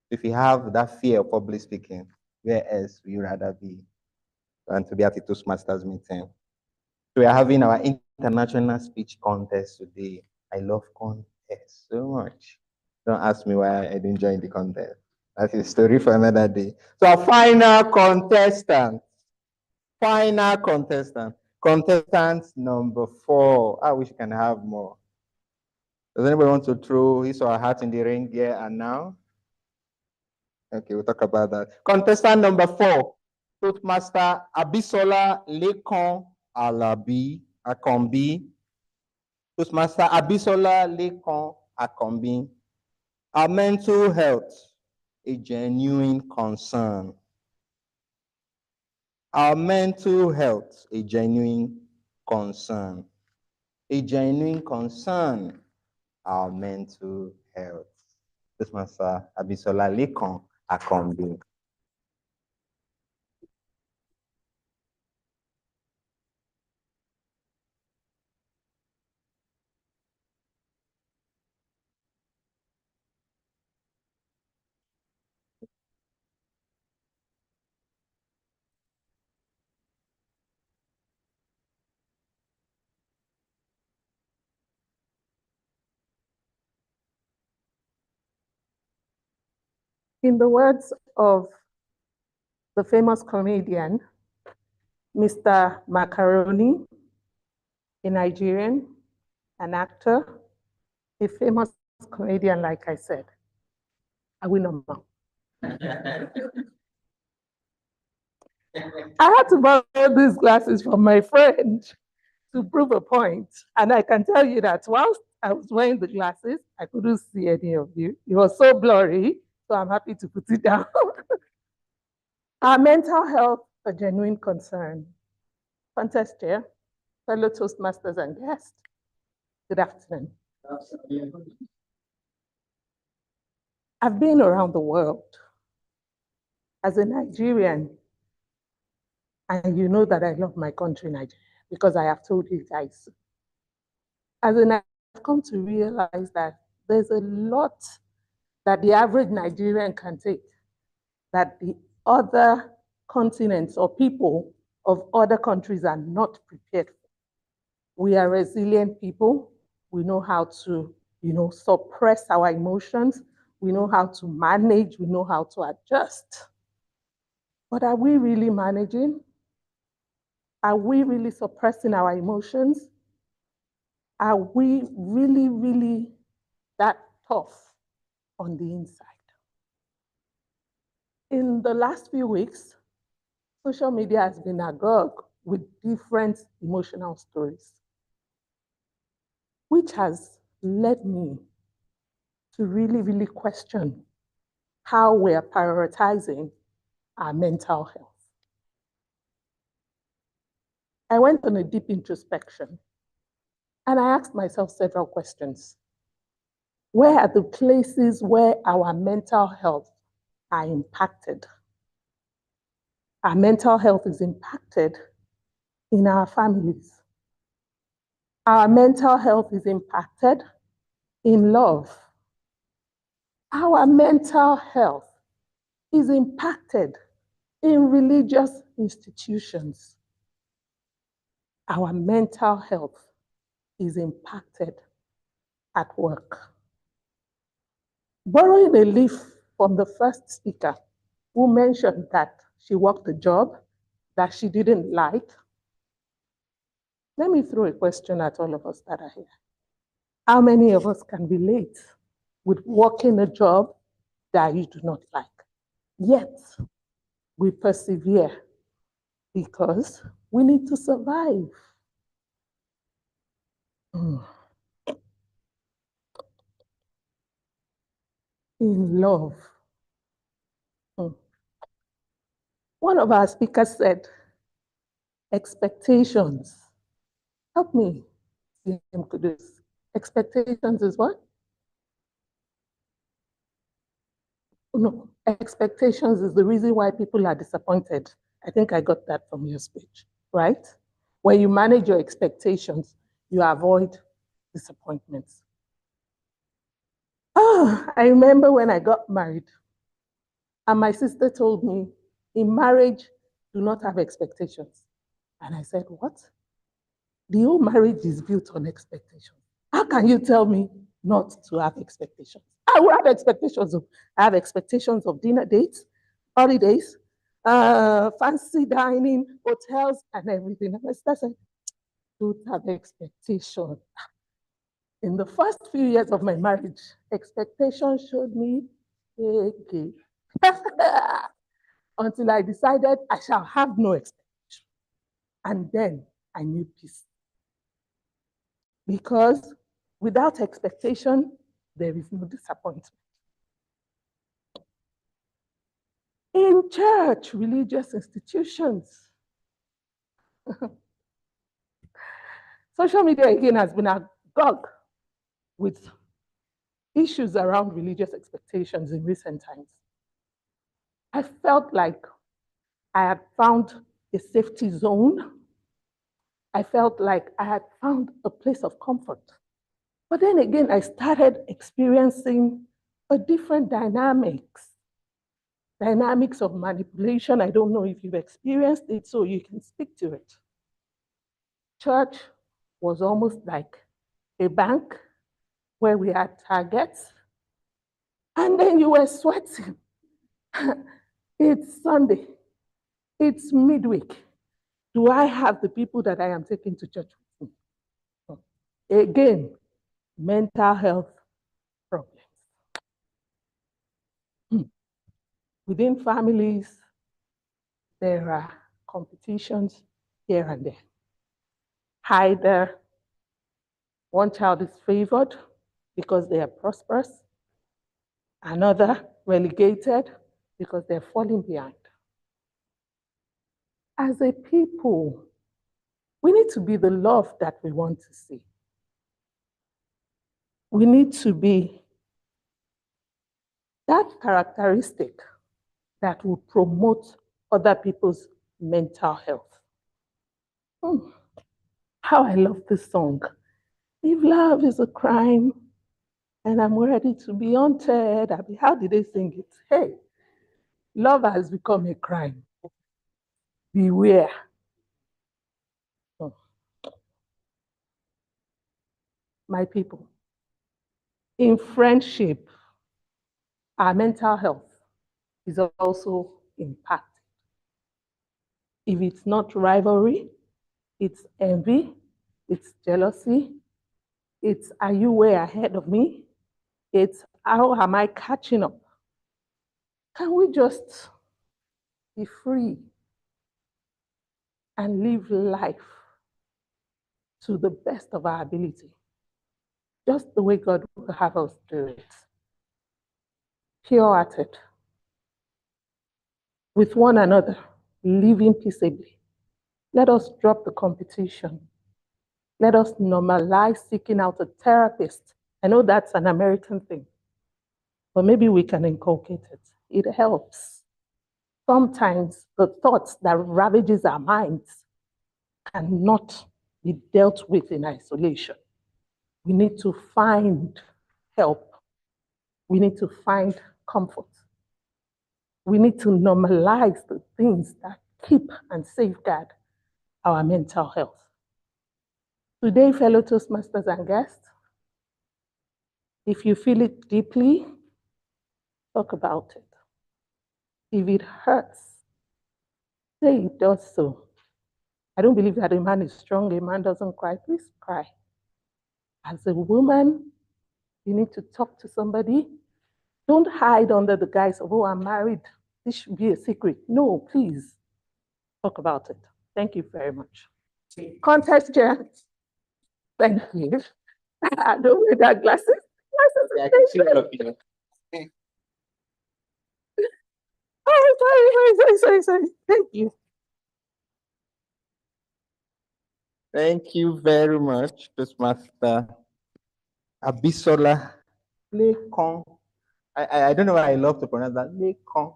If you have that fear of public speaking, where else would you rather be than to be at a Toastmasters meeting? So we are having our international speech contest today. I love contests so much. Don't ask me why I didn't join the contest. That's a story for another day. So our final contestant number 4. I wish I can have more. Does anybody want to throw his or her hat in the ring here and now? Okay, we'll talk about that. Contestant number 4. Toastmaster Abisola Lekan Alabi Akombi. Toastmaster Abisola Lekan Akombi. Our mental health, a genuine concern. Our mental health, a genuine concern. A genuine concern, our mental health. Toastmaster Abisola Lekan Akombi. In the words of the famous comedian, Mr. Macaroni, a Nigerian, an actor, a famous comedian, like I said, I will not know. I had to borrow these glasses from my friend to prove a point. And I can tell you that whilst I was wearing the glasses, I couldn't see any of you. It was so blurry, so I'm happy to put it down. Our mental health, a genuine concern. Contest chair, fellow Toastmasters and guests, good afternoon. I've been around the world as a Nigerian, and you know that I love my country, Nigeria, because I have told you guys. As a Nigerian, I've come to realize that there's a lot that the average Nigerian can take that the other continents or people of other countries are not prepared for. We are resilient people. We know how to, suppress our emotions. We know how to manage. We know how to adjust. But are we really managing? Are we really suppressing our emotions? Are we really, really that tough on the inside? In the last few weeks, social media has been agog with different emotional stories, which has led me to really, really question how we are prioritizing our mental health. I went on a deep introspection and I asked myself several questions. Where are the places where our mental health are impacted? Our mental health is impacted in our families. Our mental health is impacted in love. Our mental health is impacted in religious institutions. Our mental health is impacted at work. Borrowing a leaf from the first speaker who mentioned that she worked a job that she didn't like, let me throw a question at all of us that are here. How many of us can relate with working a job that you do not like? Yet, we persevere because we need to survive. In love. One of our speakers said, expectations. Help me, Kudus. Expectations is what? No, expectations is the reason why people are disappointed. I think I got that from your speech, right? When you manage your expectations, you avoid disappointments. I remember when I got married, and my sister told me, in marriage, do not have expectations. And I said, what? The whole marriage is built on expectations. How can you tell me not to have expectations? I will have expectations of dinner dates, holidays, fancy dining, hotels, and everything. And my sister said, don't have expectations. In the first few years of my marriage, expectations showed me okay. until I decided I shall have no expectation. And then I knew peace. Because without expectation, there is no disappointment. In church, religious institutions, social media again has been agog with issues around religious expectations in recent times. I felt like I had found a safety zone. I felt like I had found a place of comfort. But then again, I started experiencing a different dynamics of manipulation. I don't know if you've experienced it, so you can speak to it. Church was almost like a bank where we had targets, and then you were sweating. It's Sunday, it's midweek. Do I have the people that I am taking to church with me? Again, mental health problems. Within families, there are competitions here and there. Either one child is favored because they are prosperous, another relegated because they're falling behind. As a people, we need to be the love that we want to see. We need to be that characteristic that will promote other people's mental health. How I love this song. If love is a crime and I'm ready to be haunted, how did they sing it? Hey, love has become a crime. Beware. My people, in friendship, our mental health is also impacted. If it's not rivalry, it's envy, it's jealousy, it's are you way ahead of me? It's how am I catching up? Can we just be free and live life to the best of our ability? Just the way God will have us do it. Pure-hearted, with one another, living peaceably. Let us drop the competition. Let us normalize seeking out a therapist. I know that's an American thing, but maybe we can inculcate it. It helps. Sometimes the thoughts that ravages our minds cannot be dealt with in isolation. We need to find help. We need to find comfort. We need to normalize the things that keep and safeguard our mental health. Today, fellow Toastmasters and guests, if you feel it deeply, talk about it. If it hurts, say it does so. I don't believe that a man is strong, a man doesn't cry. Please cry. As a woman, you need to talk to somebody. Don't hide under the guise of, oh, I'm married. This should be a secret. No, please talk about it. Thank you very much. Contest chair. Thank you. I don't wear that glasses. Oh, sorry. Thank you. Thank you very much, Toastmaster Abisola Lekon. I don't know why I love to pronounce that. Lekon.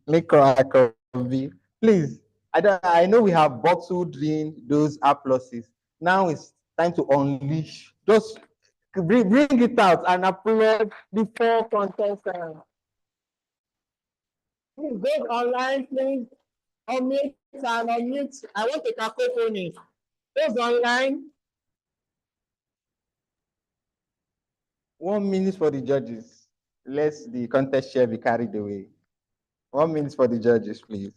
Lekon Akobi. Please, I know we have bottled in those applauses. Now it's time to unleash. Just bring it out and applaud the four contestants. Please go online, please. Unmute and unmute. I want a cacophony. Those online. 1 minute for the judges. Let the contest chair be carried away. 1 minute for the judges, please.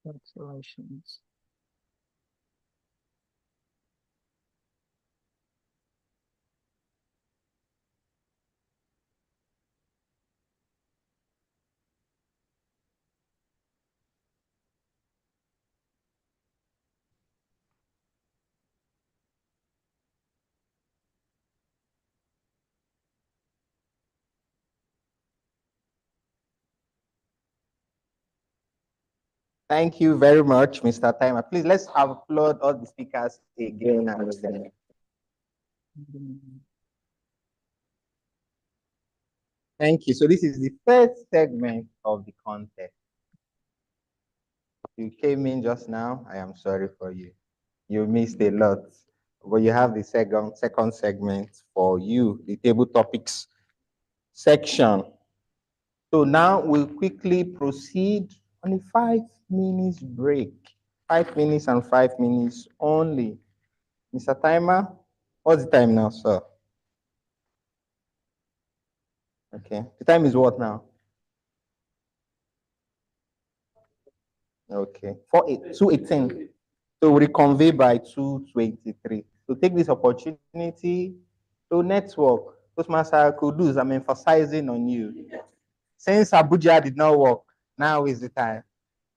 Congratulations. Thank you very much, Mr. Timer. Please, let's applaud all the speakers again and again. Thank you. So this is the first segment of the contest. You came in just now. I am sorry for you. You missed a lot. But you have the second segment for you, the table topics section. So now we'll quickly proceed on a 5 minutes break. 5 minutes and 5 minutes only. Mr. Timer, what's the time now, sir? Okay. The time is what now? Okay. 2:18. So we reconvey by 2:23. So take this opportunity to network. Toastmaster Kudus, I'm emphasizing on you. Since Abuja did not work, now is the time.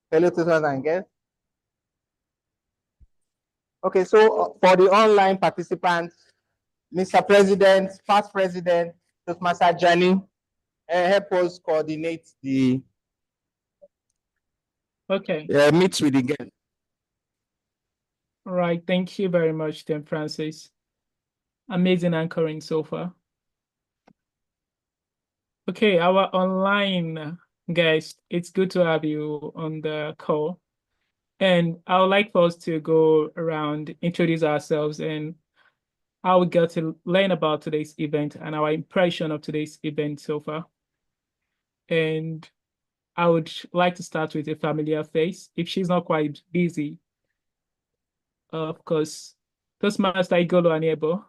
Fellow Toastmasters and guests. Okay, so for the online participants, Mr. President, past President, Toastmaster Johnny, help us coordinate the meet with the guests. All right, thank you very much, Tim Francis. Amazing anchoring so far. Okay, our online guest, it's good to have you on the call. And I would like for us to go around, introduce ourselves, and how we got to learn about today's event and our impression of today's event so far. And I would like to start with a familiar face, if she's not quite busy. Of course, Toastmaster Igolo Aniebo.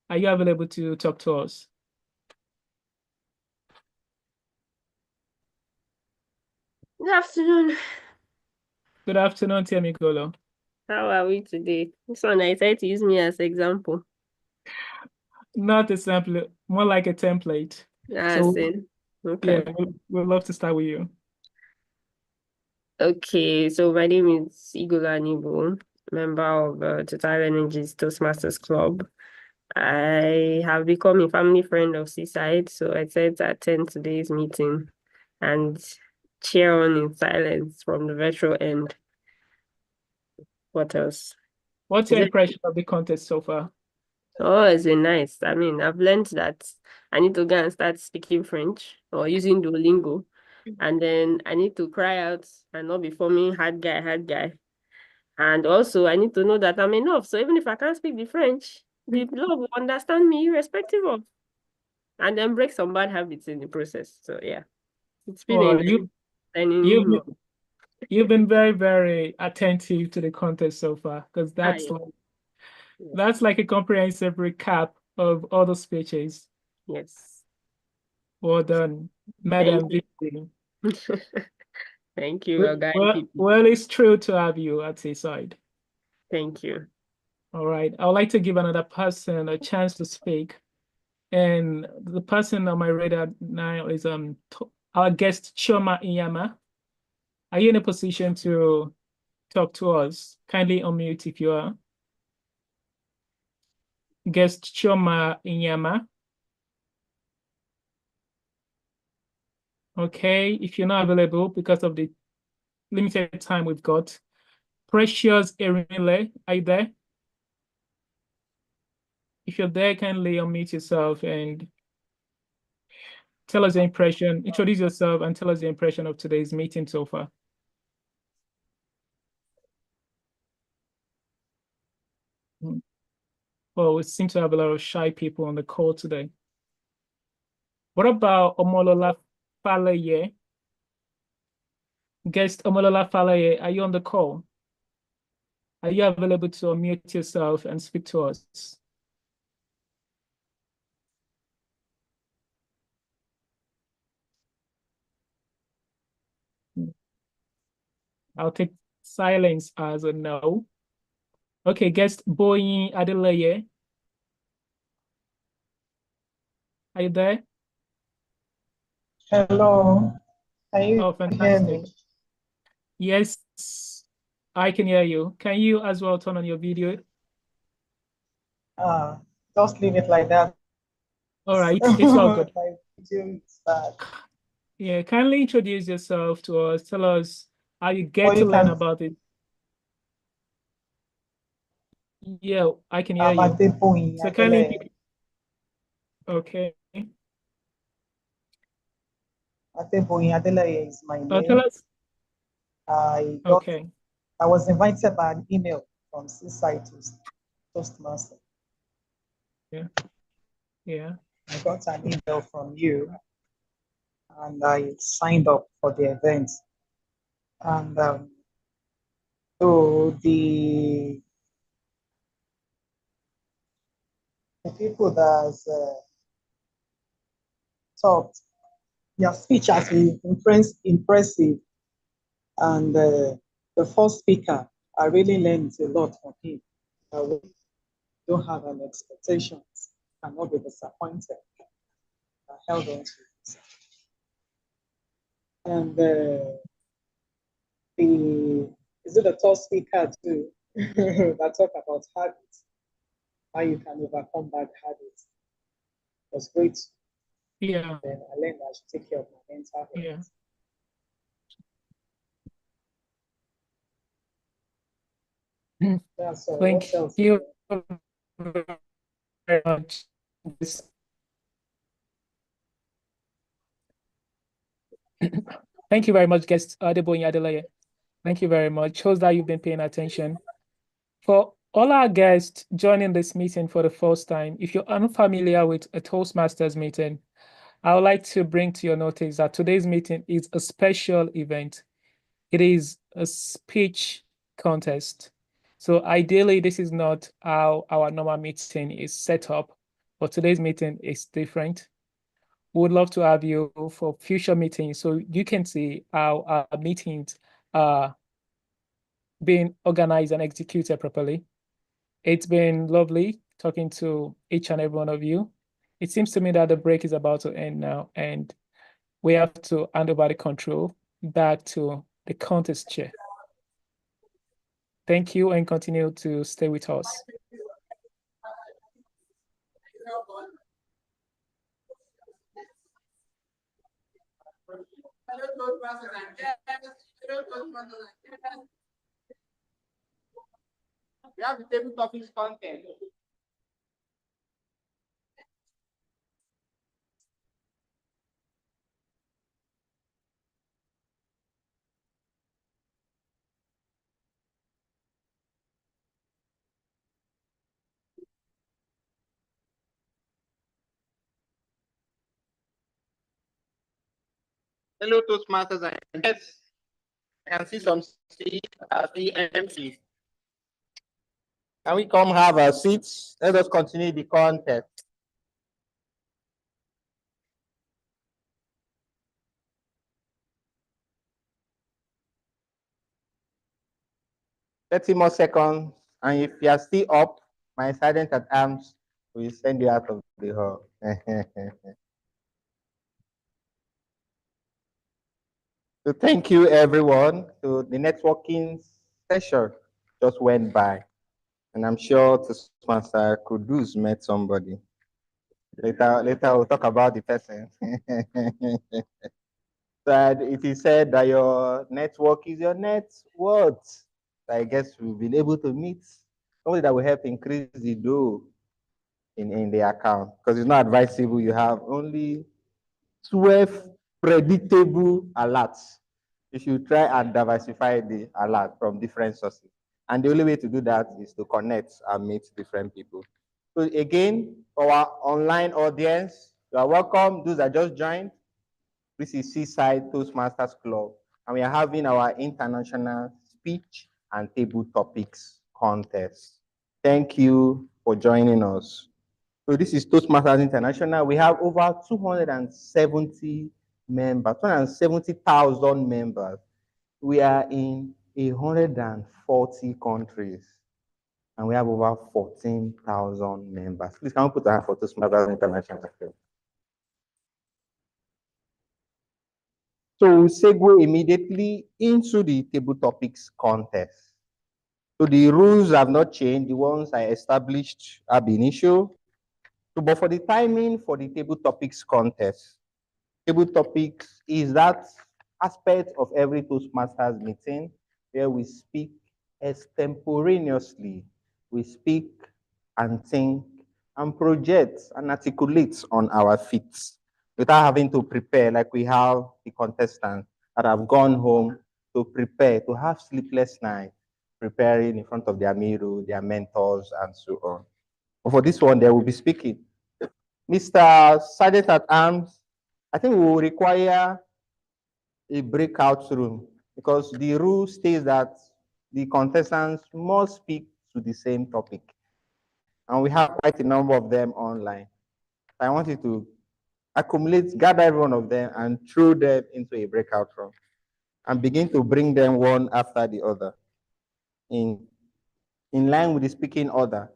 Are you available to talk to us? Good afternoon. Good afternoon, Temi Golo. How are we today? This one I tried to use me as example. Not a sample, more like a template. Okay. Yeah, we'd love to start with you. Okay, so my name is Igola Anibo, member of Total Energies Toastmasters Club. I have become a family friend of Seaside, so I said to attend today's meeting and cheer on in silence from the virtual end. What else? What's your impression of the contest so far? Oh, it's been nice. I mean, I've learned that I need to go and start speaking French or using Duolingo. And then I need to cry out and not be forming hard guy. And also, I need to know that I'm enough. So even if I can't speak the French, the Lord will understand me irrespective of. And then break some bad habits in the process. So yeah, it's been you've been very, very attentive to the contest so far, because that's like a comprehensive recap of all the speeches. Yes. Well done, Madam Vicky. Thank you. Well, it's true to have you at Seaside. Thank you. All right. I would like to give another person a chance to speak. And the person on my radar now is our guest, Chioma Iyama. Are you in a position to talk to us? Kindly unmute if you are. Guest Chioma Iyama. Okay, if you're not available because of the limited time we've got. Precious Erinle, are you there? If you're there, kindly unmute yourself and tell us your impression. Introduce yourself and tell us your impression of today's meeting so far. Well, we seem to have a lot of shy people on the call today. What about Omolola Faleye? Guest Omolola Faleye, are you on the call? Are you available to unmute yourself and speak to us? I'll take silence as a no. Okay, guest Boyin Adeleye. Are you there? Hello. Can you hear me? Yes, I can hear you. Can you as well turn on your video? Just leave it like that. All right, it's all good. My video is bad. Yeah, kindly introduce yourself to us. Tell us how you get Or to you learn can, about it. Yeah, I can hear I'm you. Adepoyin So kindly, Adeleye. okay. Adepoyin Adeleye is my Oh, tell name. us. I Okay. was invited by an email from Seaside Toastmasters. Yeah. Yeah. I got an email from you, and I signed up for the event. And so the people that has talked, their speech has been impressive. And the first speaker, I really learned a lot from him. I don't have an expectations, cannot be disappointed. I held on to it. And is it the third speaker too that talk about habits, how you can overcome bad habits? It was great. Yeah. Then I learned I should take care of my mental health. Yeah. That's all. Thank What else? you very much. Thank you very much, guest Adeboyin Adeleye. Thank you very much. Shows that you've been paying attention. For all our guests joining this meeting for the first time, if you're unfamiliar with a Toastmasters meeting, I would like to bring to your notice that today's meeting is a special event. It is a speech contest. So ideally, this is not how our normal meeting is set up, but today's meeting is different. We would love to have you for future meetings so you can see how our meetings are being organized and executed properly. It's been lovely talking to each and every one of you. It seems to me that the break is about to end now, and we have to hand over the control back to the contest chair. Thank you and continue to stay with us. We have the table topics content. Hello, Toastmasters. Yes, I can see some seats empty. Can we come have our seats? Let us continue the contest. Thirty more seconds, and if you are still up, my sergeant at arms will send you out of the hall. So thank you, everyone. So the networking session just went by, and I'm sure Toastmaster Kudus met somebody. Later we'll talk about the person. That it is said that your network is your net worth. I guess we've been able to meet somebody that will help increase the dough in the account, because it's not advisable you have only 12 predictable alerts. You should try and diversify the alert from different sources. And the only way to do that is to connect and meet different people. So again, for our online audience, you are welcome. Those that just joined, this is Seaside Toastmasters Club, and we are having our international speech and table topics contest. Thank you for joining us. So this is Toastmasters International. We have over 270 members, 270,000 members. We are in 140 countries, and we have over 14,000 members. Please, can we put our hand for Toastmasters International? So we'll segue immediately into the table topics contest. So the rules have not changed. The ones I established ab initio. So, but for the timing for the table topics contest, Table topics is that aspect of every Toastmasters meeting where we speak extemporaneously. We speak and think and project and articulate on our feet without having to prepare like we have the contestants that have gone home to prepare, to have sleepless nights, preparing in front of their mirror, their mentors, and so on. But for this one, they will be speaking. Mr. Sergeant at Arms, I think we will require a breakout room because the rule states that the contestants must speak to the same topic. And we have quite a number of them online. I want you to accumulate, gather every one of them and throw them into a breakout room and begin to bring them one after the other in line with the speaking order.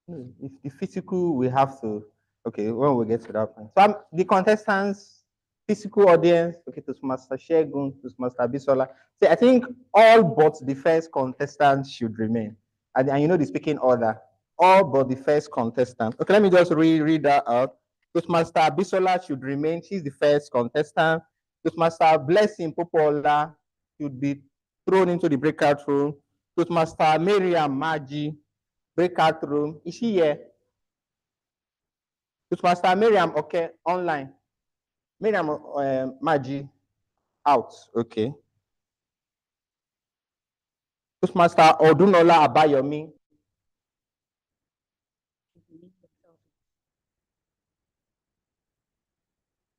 If the physical, we have to, okay, when we get to that point. So the contestants, physical audience, okay, Toastmaster Shegun, Toastmaster Bisola. See, I think all but the first contestant should remain. And you know the speaking order, all but the first contestant. Okay, let me just read that out. Toastmaster Bisola should remain. She's the first contestant. Toastmaster Blessing Popola should be thrown into the breakout room. Toastmaster Miriam Maji, breakout room. Is she here? Toastmaster Miriam, okay, online. Miriam Maji, out, okay. Toastmaster Odunola Abayomi.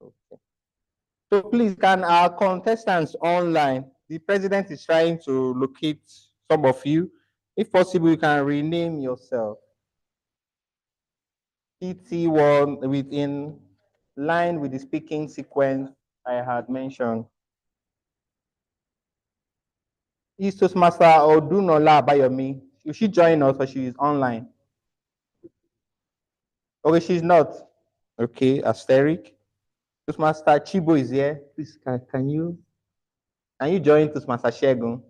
Okay. So please, can our contestants online, the president is trying to locate some of you. If possible, you can rename yourself. TT1 within line with the speaking sequence I had mentioned. Is Toastmaster Odunola Abayomi? Will she join us or she is online? Okay, she's not. Okay, asterisk. Toastmaster Chibo is here. Please, can you join Toastmaster Shegun?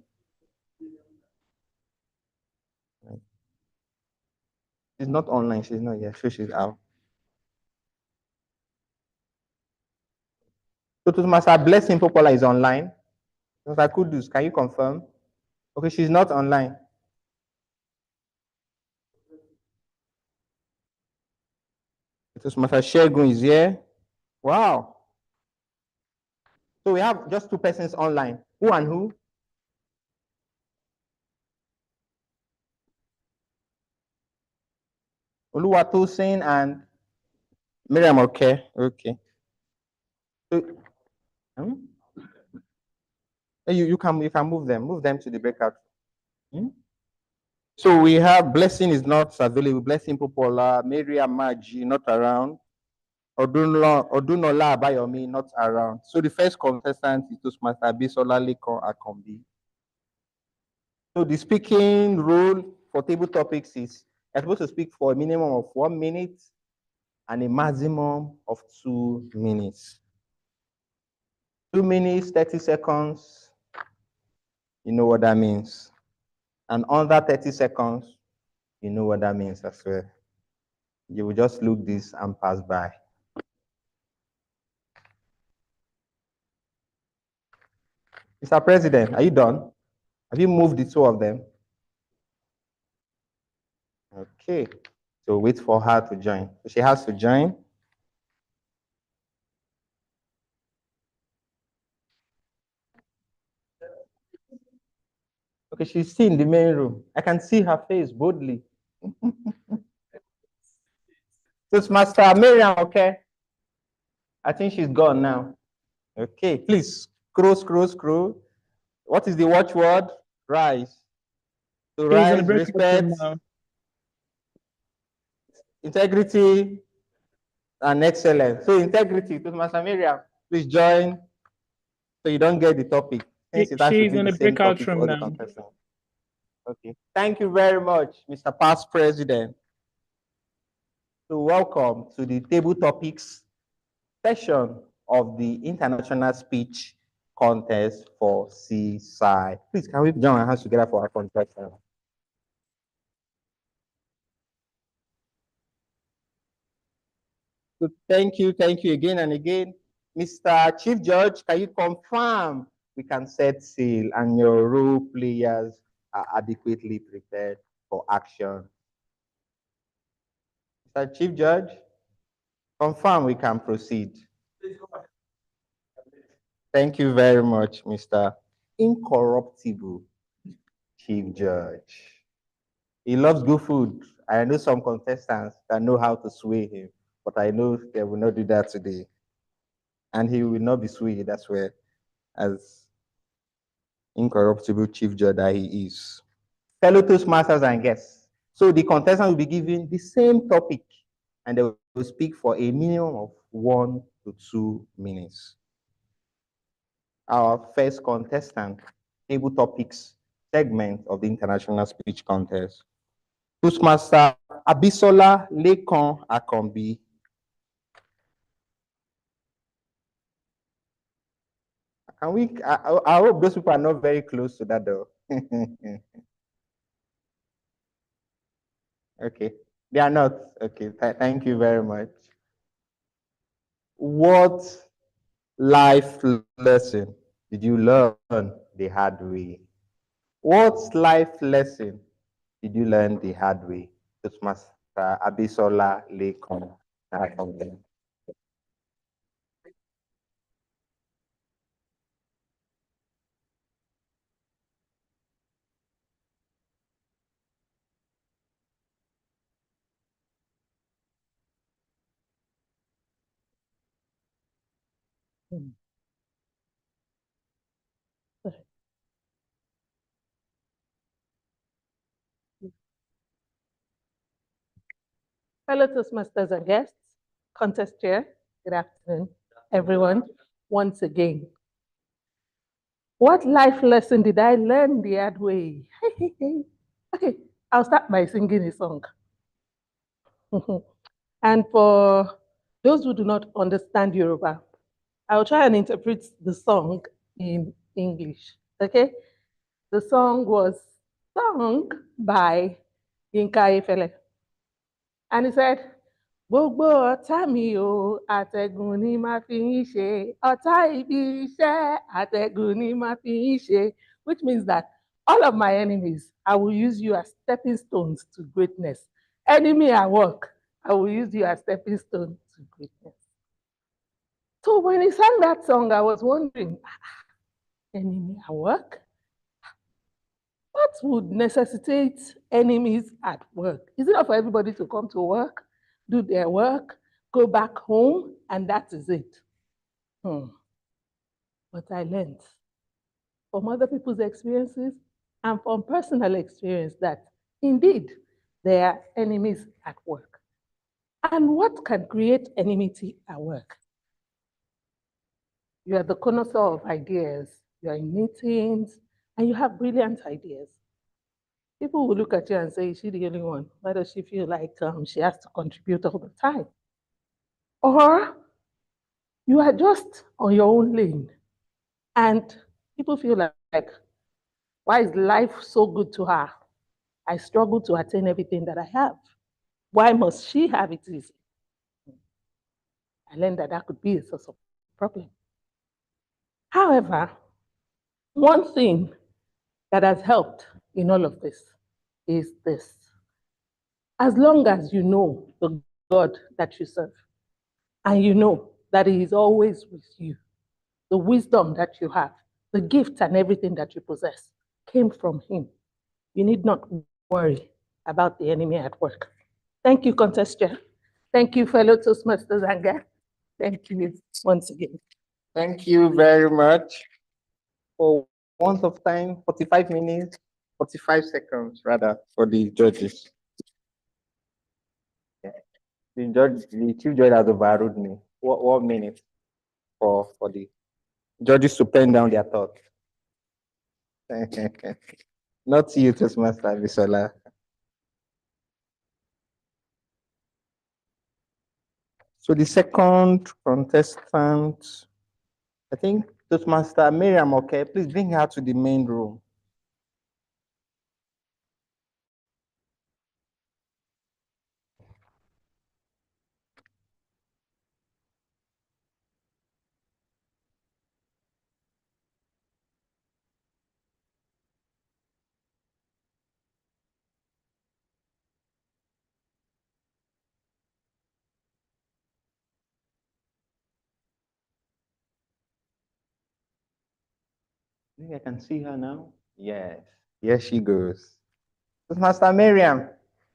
She's not online. She's not here. So she's out. So Toastmaster Blessing Popola is online. Toastmaster Kudus, can you confirm? Okay, she's not online. Toastmaster Shegun is here. Wow. So we have just two persons online. Who and who? Oluwatosin and Miriam. Okay. Okay. So, you can move them to the breakout. So we have Blessing is not available. Blessing Popola, Miriam Maji not around. Odunola Abayomi not around. So the first contestant is Toastmaster Bisola Lekon Akombi. So the speaking rule for table topics is you're supposed to speak for a minimum of 1 minute and a maximum of 2 minutes. 2 minutes, 30 seconds, you know what that means. And under 30 seconds, you know what that means as well. You will just look this and pass by. Mr. President, are you done? Have you moved the two of them? Okay, so wait for her to join. So she has to join. Okay, she's still in the main room. I can see her face boldly. Toastmaster Miriam, okay? I think she's gone now. Okay, please, scroll. What is the watchword? Rise. To rise, respect, integrity, and excellence. So integrity, Toastmaster Miriam, please join so you don't get the topic. She's in a breakout room now. Okay, thank you very much, Mr. Past President. So welcome to the table topics session of the International Speech Contest for Seaside. Please, can we join our hands together for our contestant? So thank you again and again. Mr. Chief Judge, can you confirm we can set sail and your role players are adequately prepared for action? Mr. Chief Judge, confirm we can proceed. Thank you very much, Mr. Incorruptible Chief Judge. He loves good food. I know some contestants that know how to sway him, but I know they will not do that today. And he will not be swayed as well as incorruptible Chief Judge that he is. Fellow Toastmasters and guests. So the contestant will be given the same topic and they will speak for a minimum of 1 to 2 minutes. Our first contestant, table topics segment of the International Speech Contest. Toastmaster Abisola Lekan Akombi. Can we, I hope those people are not very close to that door. Okay, they are not. Okay, thank you very much. What life lesson did you learn the hard way? What life lesson did you learn the hard way? Toastmaster Abisola Lekan Akombi. Fellow Toastmasters and guests, contest chair, good afternoon, everyone, once again. What life lesson did I learn the hard way? Okay, I'll start by singing a song. And for those who do not understand Yoruba, I'll try and interpret the song in English, okay? The song was sung by Yinka Efele. And he said, gbogbo ọ̀tá mi o, àtẹ̀gùn ni màá fi yín ṣe. Ọ̀tá ibi iṣẹ́, àtẹ̀gùn ni màá fi yín ṣe. Which means that all of my enemies, I will use you as stepping stones to greatness. Enemy at work, I will use you as stepping stones to greatness. So when he sang that song, I was wondering, enemy at work? What would necessitate enemies at work? Is it not for everybody to come to work, do their work, go back home, and that is it? But I learned from other people's experiences and from personal experience that indeed there are enemies at work. And what can create enmity at work? You are the connoisseur of ideas, you are in meetings, and you have brilliant ideas. People will look at you and say, is she the only one? Why does she feel like she has to contribute all the time? Or you are just on your own lane and people feel like, why is life so good to her? I struggle to attain everything that I have. Why must she have it easy? I learned that that could be a source of problem. However, one thing that has helped in all of this is this. As long as you know the God that you serve, and you know that He is always with you, the wisdom that you have, the gifts and everything that you possess came from Him. You need not worry about the enemy at work. Thank you, contest chair. Thank you, fellow Toastmasters and guests. Thank you once again. Thank you very much. For want of time, 45 minutes, 45 seconds rather, for the judges. The chief judge has overruled me. 1 minute for the judges to pen down their thoughts. Not you, Toastmaster Abisola. So the second contestant, I think Toastmaster Miriam, okay, please bring her to the main room. think I can see her now. Yes, here she goes. Master Miriam,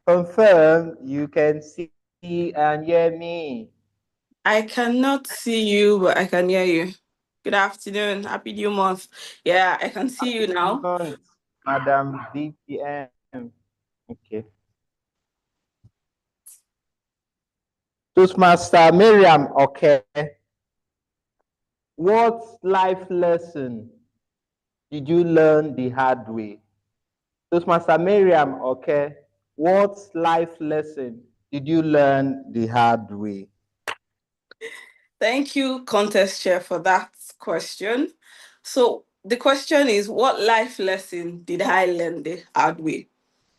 confirm you can see and hear me. I cannot see you, but I can hear you. Good afternoon. Happy New Month. Yeah, I can see you now. Madam DPM. Okay. Toastmaster Miriam, okay. What life lesson did you learn the hard way? Toastmaster Miriam, okay. What life lesson did you learn the hard way? Thank you, contest chair, for that question. So the question is, what life lesson did I learn the hard way?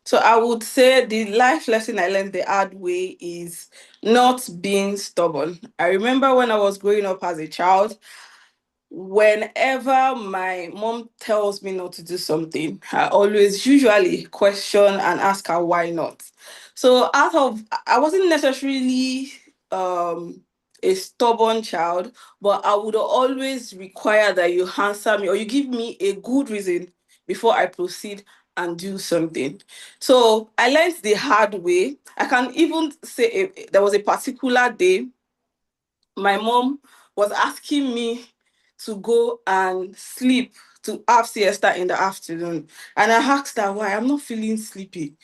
So I would say the life lesson I learned the hard way is not being stubborn. I remember when I was growing up as a child, whenever my mom tells me not to do something, I always usually question and ask her why not. So I wasn't necessarily a stubborn child, but I would always require that you answer me or you give me a good reason before I proceed and do something. So I learned the hard way. I can even say there was a particular day my mom was asking me to go and sleep, to have siesta in the afternoon. And I asked her why. I'm not feeling sleepy.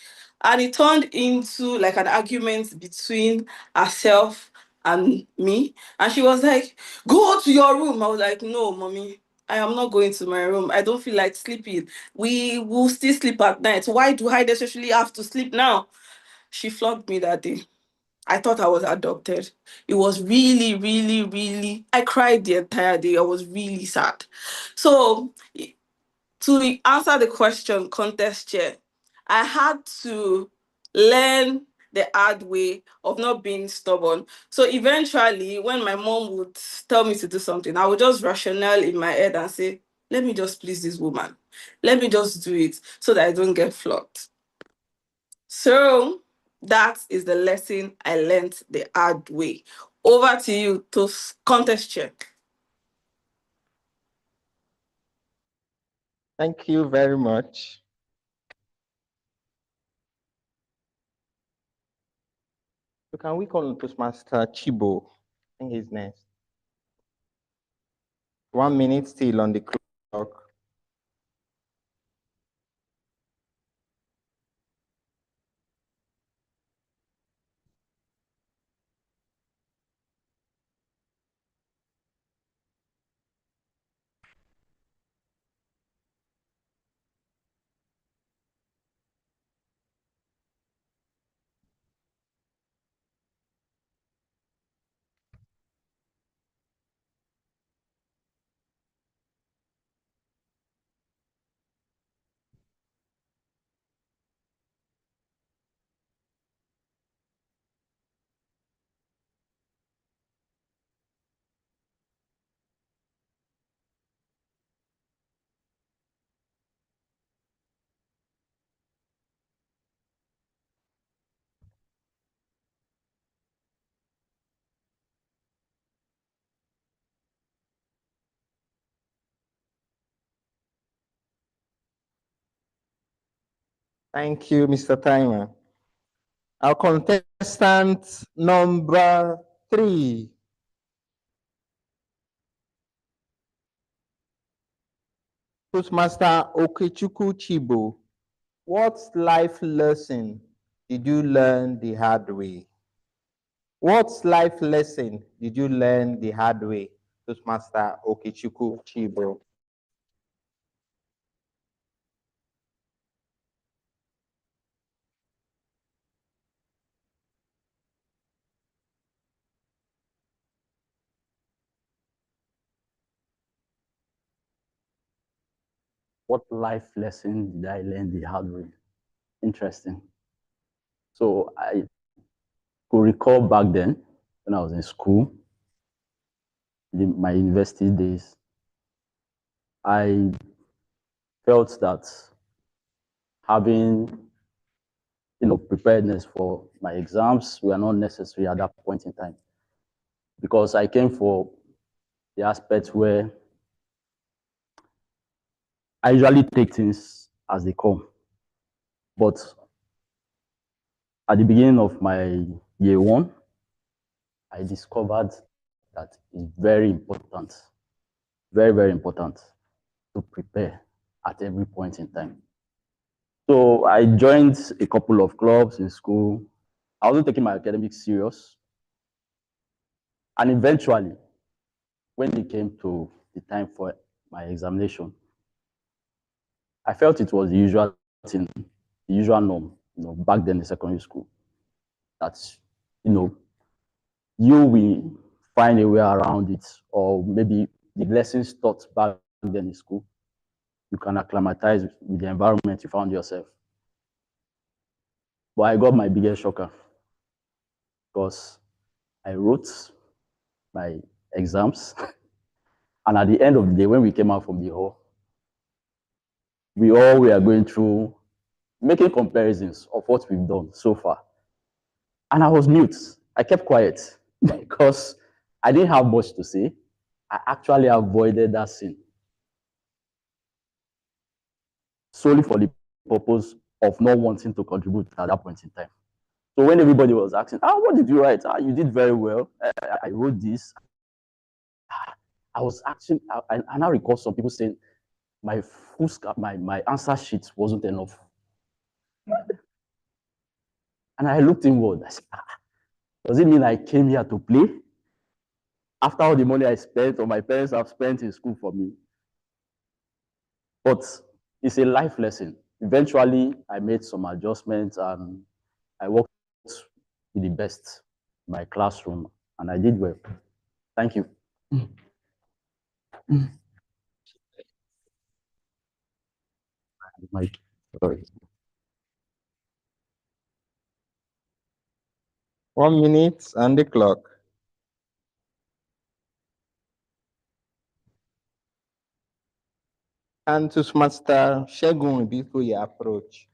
And it turned into like an argument between herself and me. And she was like, go to your room. I was like, no, mommy, I am not going to my room. I don't feel like sleeping. We will still sleep at night. Why do I necessarily have to sleep now? She flogged me that day. I thought I was adopted. It was really, really, really, I cried the entire day. I was really sad. So, to answer the question, contest chair, I had to learn the hard way of not being stubborn. So, eventually, when my mom would tell me to do something, I would just rationale in my head and say, let me just please this woman. Let me just do it so that I don't get flogged. So that is the lesson I learned the hard way. Over to you to contest check. Thank you very much. So can we call on Toastmaster Chibo? I think he's next. 1 minute still on the clock. Thank you, Mr. Timer. Our contestant number 3. Toastmaster Okechukwu Chibo. What life lesson did you learn the hard way? What life lesson did you learn the hard way, Toastmaster Okechukwu Chibo? What life lesson did I learn the hard way? Interesting. So I could recall back then when I was in school, my university days, I felt that having preparedness for my exams were not necessary at that point in time, because I came for the aspect where I usually take things as they come. But at the beginning of my year one, I discovered that it's very important, very, very important to prepare at every point in time. So I joined a couple of clubs in school. I wasn't taking my academics serious. And eventually, when it came to the time for my examination, I felt it was the usual thing, the usual norm, back then in secondary school. That's, you will find a way around it, or maybe the lessons taught back then in school, you can acclimatize with the environment you found yourself. But I got my biggest shocker because I wrote my exams, and at the end of the day, when we came out from the hall, we all were going through making comparisons of what we've done so far. And I was mute. I kept quiet because I didn't have much to say. I actually avoided that scene solely for the purpose of not wanting to contribute at that point in time. So when everybody was asking, what did you write? You did very well. I wrote this. I was actually, I now recall some people saying my my answer sheet wasn't enough. And I looked inward. I said, does it mean I came here to play? After all the money I spent or my parents have spent in school for me. But it's a life lesson. Eventually, I made some adjustments and I worked with the best in my classroom, and I did well. Thank you. Sorry. 1 minute and the clock. And Toastmaster Segun before you approach.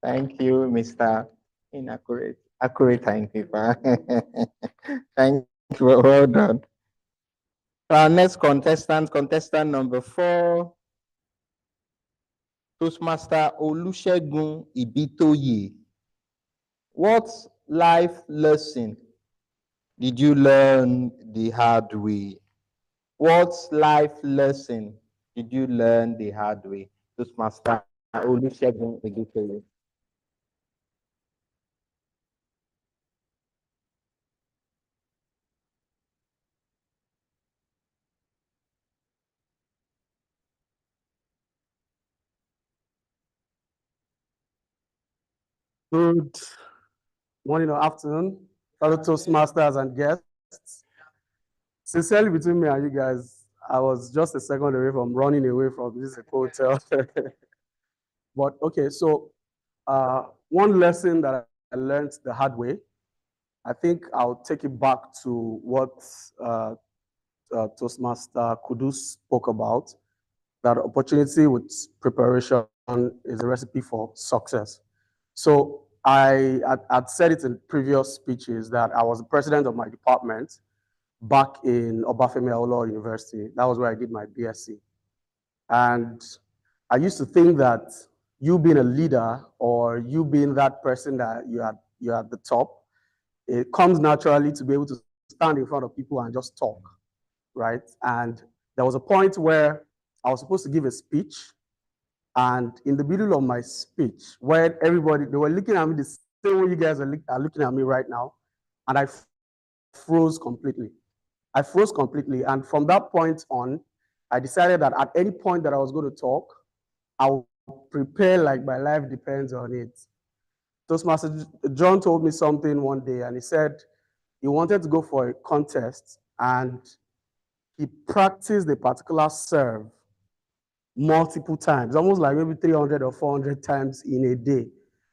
Thank you, Mr. Accurate timekeeper. Thank you. Well done. Our next contestant number 4, Toastmaster Olusegun Ibitoye. What life lesson did you learn the hard way? What life lesson did you learn the hard way? Toastmaster Olusegun Ibitoye. Good morning or afternoon, fellow Toastmasters and guests. Sincerely, between me and you guys, I was just a second away from running away from this Eko Hotel. But okay, so one lesson that I learned the hard way, I think I'll take it back to what Toastmaster Kudus spoke about, that opportunity with preparation is a recipe for success. So I'd said it in previous speeches that I was the president of my department, back in Obafemi Awolowo University. That was where I did my BSc. And I used to think that you being a leader or you being that person that you're at the top, it comes naturally to be able to stand in front of people and just talk, right? And there was a point where I was supposed to give a speech, and in the middle of my speech, where everybody, they were looking at me the same way you guys are looking at me right now, and I froze completely. I froze completely, and from that point on, I decided that at any point that I was going to talk, I'll prepare like my life depends on it. Toastmaster John told me something one day, and he said he wanted to go for a contest, and he practiced a particular serve multiple times, almost like maybe 300 or 400 times in a day.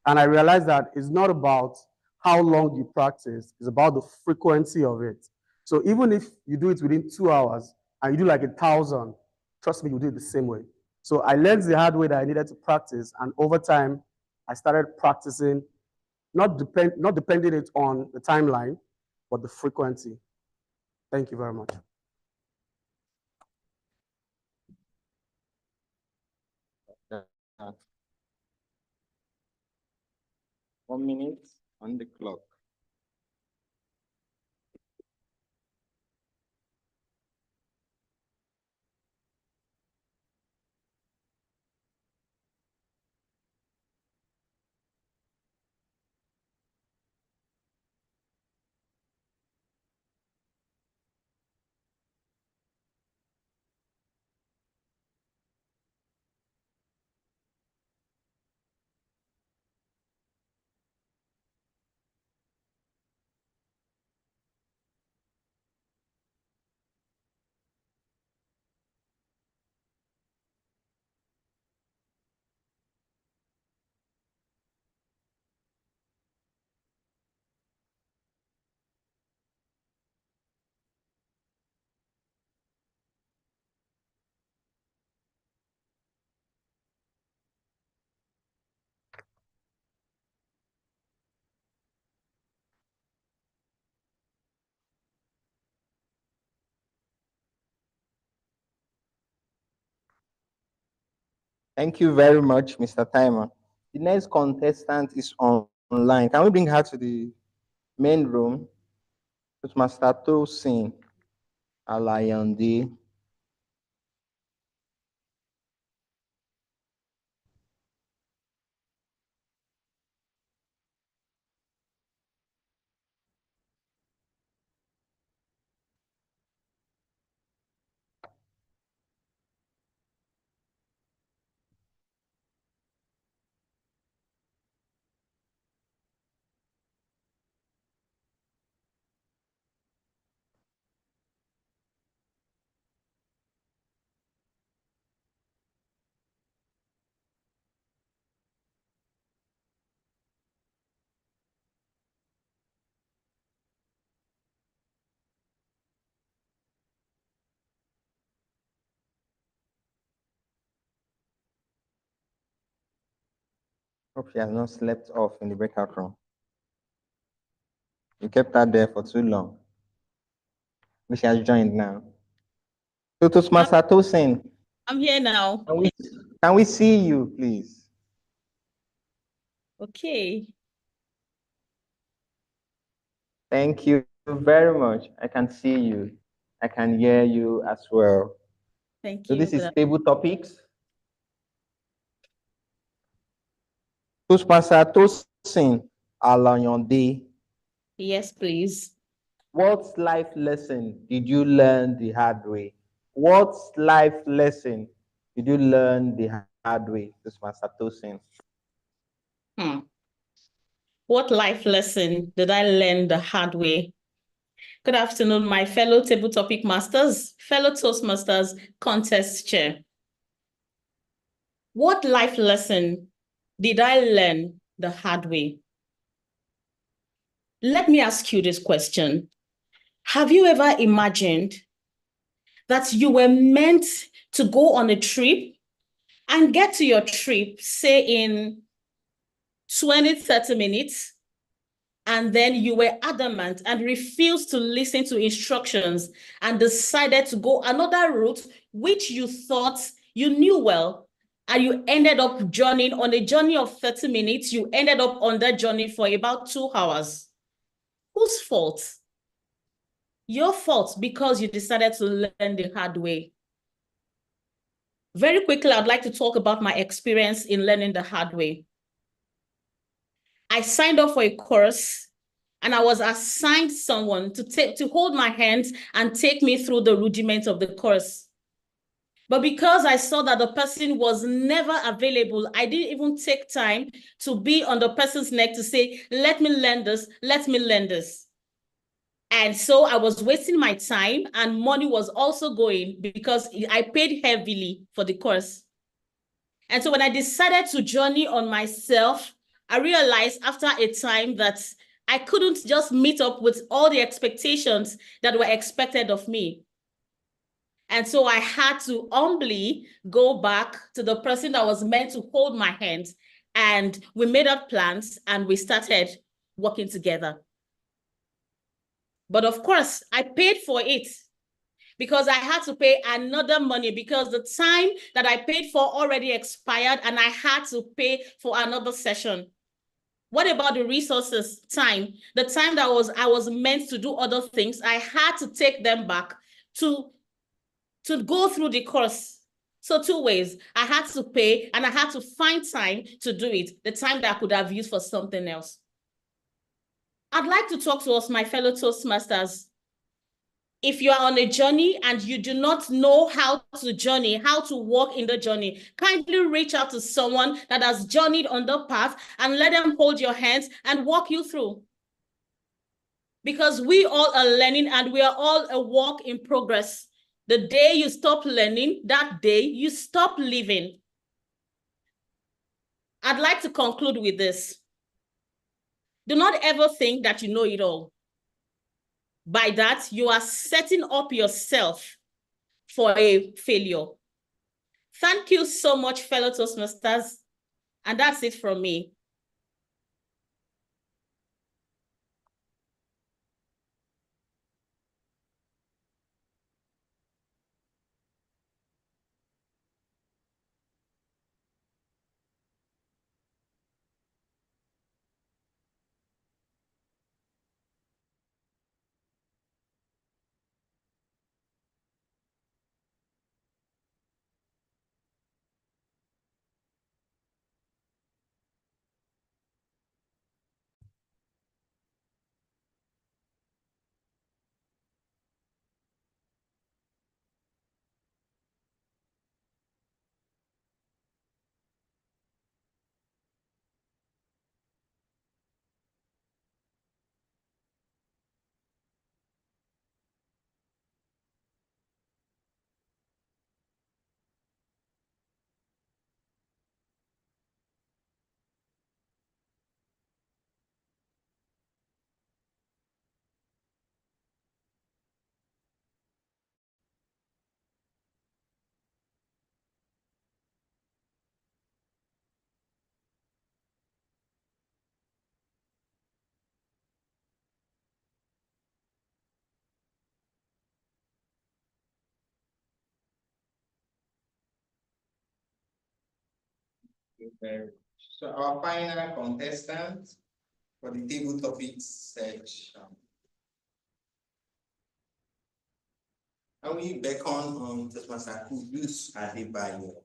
And I realized that it's not about how long you practice, it's about the frequency of it. So even if you do it within 2 hours and you do like 1,000, trust me, you do it the same way. So I learned the hard way that I needed to practice, and over time, I started practicing, not depending it on the timeline, but the frequency. Thank you very much. Uh, 1 minute on the clock. Thank you very much, Mr. Timer. The next contestant is online. Can we bring her to the main room? It's Master Tosin Alayande. Hope she has not slept off in the breakout room. You kept her there for too long. She has joined now. So Toastmaster Tosin, I'm here now. can we see you, please? Okay. Thank you very much. I can see you. I can hear you as well. Thank So you. this is table topics. Toastmaster Tosin Alayande. Yes, please. What life lesson did you learn the hard way? What life lesson did you learn the hard way, Toastmaster Tosin? What life lesson did I learn the hard way? Good afternoon, my fellow table topic masters, fellow Toastmasters contest chair. What life lesson did I learn the hard way? Let me ask you this question. Have you ever imagined that you were meant to go on a trip and get to your trip, say in 20, 30 minutes, and then you were adamant and refused to listen to instructions and decided to go another route, which you thought you knew well, and you ended up journeying on a journey of 30 minutes, you ended up on that journey for about 2 hours. Whose fault? Your fault, because you decided to learn the hard way. Very quickly, I'd like to talk about my experience in learning the hard way. I signed up for a course and I was assigned someone to hold my hands and take me through the rudiments of the course. But because I saw that the person was never available, I didn't even take time to be on the person's neck to say, let me learn this, let me learn this. And so I was wasting my time, and money was also going because I paid heavily for the course. And so when I decided to journey on myself, I realized after a time that I couldn't just meet up with all the expectations that were expected of me. And so I had to humbly go back to the person that was meant to hold my hand, and we made up plans and we started working together. But of course, I paid for it because I had to pay another money because the time that I paid for already expired and I had to pay for another session. What about the resources, time? The time that I was meant to do other things, I had to take them back to go through the course. So 2 ways, I had to pay and I had to find time to do it, the time that I could have used for something else. I'd like to talk to us, my fellow Toastmasters. If you are on a journey and you do not know how to journey, how to walk in the journey, kindly reach out to someone that has journeyed on the path and let them hold your hands and walk you through. Because we all are learning and we are all a work in progress. The day you stop learning, that day you stop living. I'd like to conclude with this. Do not ever think that you know it all. By that, you are setting up yourself for a failure. Thank you so much, fellow Toastmasters. And that's it from me. So our final contestant for the table topics section. I will beckon on Toastmaster Kudus Adebayo.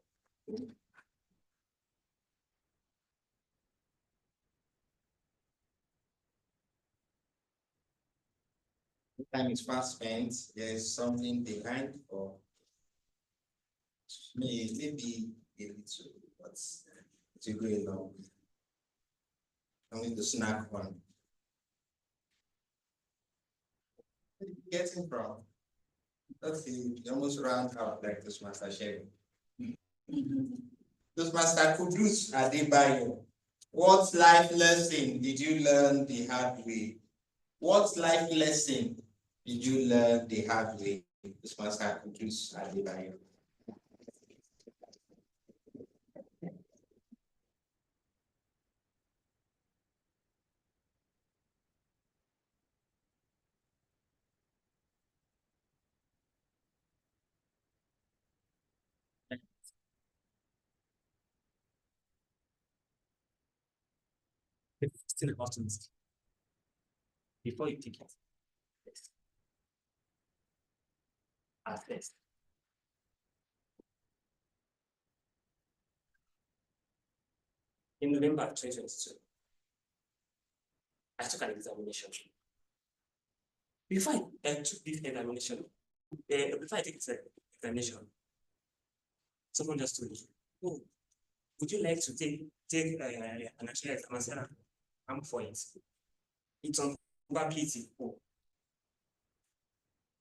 The time is fast spent. There is something behind, or maybe a little, but to go along. I'm going to snack one. Where did you get it from? Okay, you almost round out like Toastmaster Sherry. Toastmaster Kudus Adebayo. What life lesson did you learn the hard way? What life lesson did you learn the hard way? Toastmaster Kudus Adebayo. the first thing about it before you take it. Assess. In November 2022, I took an examination. Before I took this examination, before I take this examination, someone just told me, "Oh, would you like to take an national exam?" I said, "I'm for it. It's on probability." Oh,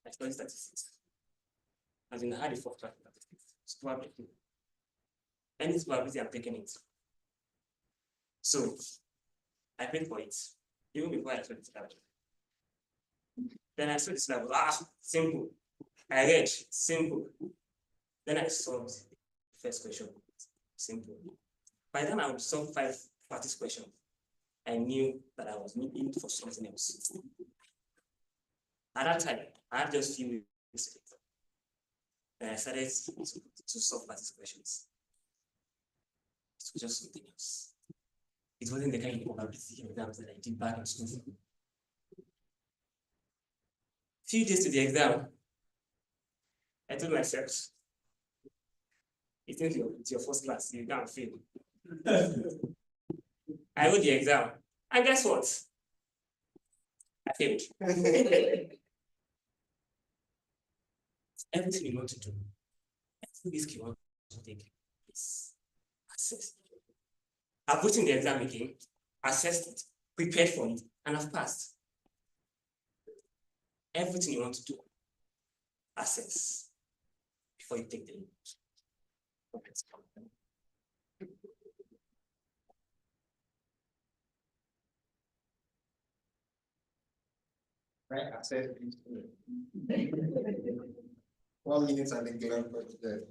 I studied statistics. As in, I had a fourth class statistics. It's probability. And it's probability, I'm taking it. So I paid for it, even before I saw the syllabus. Then I saw the syllabus, simple. I read, simple. Then I solved the first question, simple. By the time I would solve 5 practice questions, I knew that I was looking for something else. At that time, I had just few weeks. And I started to solve practice questions. It was just something else. It wasn't the kind of probability exams that I did back in school. Few days to the exam, I told myself, it's your first class, you can't fail. I wrote the exam, and guess what? I failed. Everything you want to do, every risk you want to take is assessed. I've written the exam again, assessed it, prepared for it, and I've passed. Everything you want to do, assess before you take the lead. Right, assess. 1 minute and a glance for today.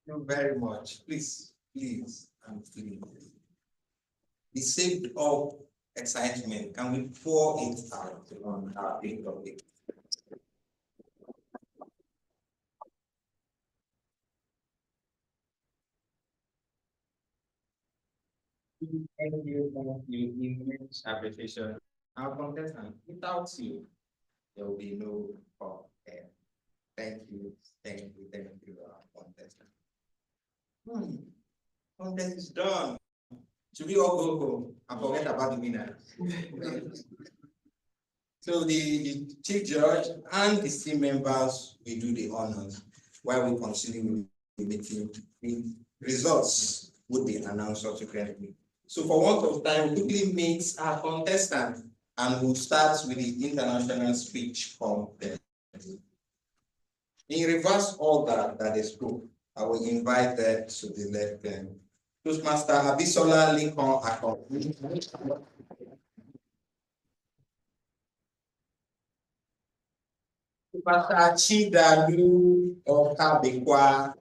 Thank you very much. Please, and please. The saved up excitement, can we pour it out on our big topic? Thank you for your immense appreciation. Our contestant, without you, there will be no talk there. Thank you, our contestant. Contest is done. Should we all go home and forget about the winner? So the chief judge and the team members will do the honors while we continue with the meeting. The results would be announced subsequently. So for want of time, we'll quickly meet our contestant and we'll start with the international speech contest. In reverse order that they spoke, I will invite them to the left hand. Toastmaster Abisola Lincoln Akon. Toastmaster Chidalu Okabekwa.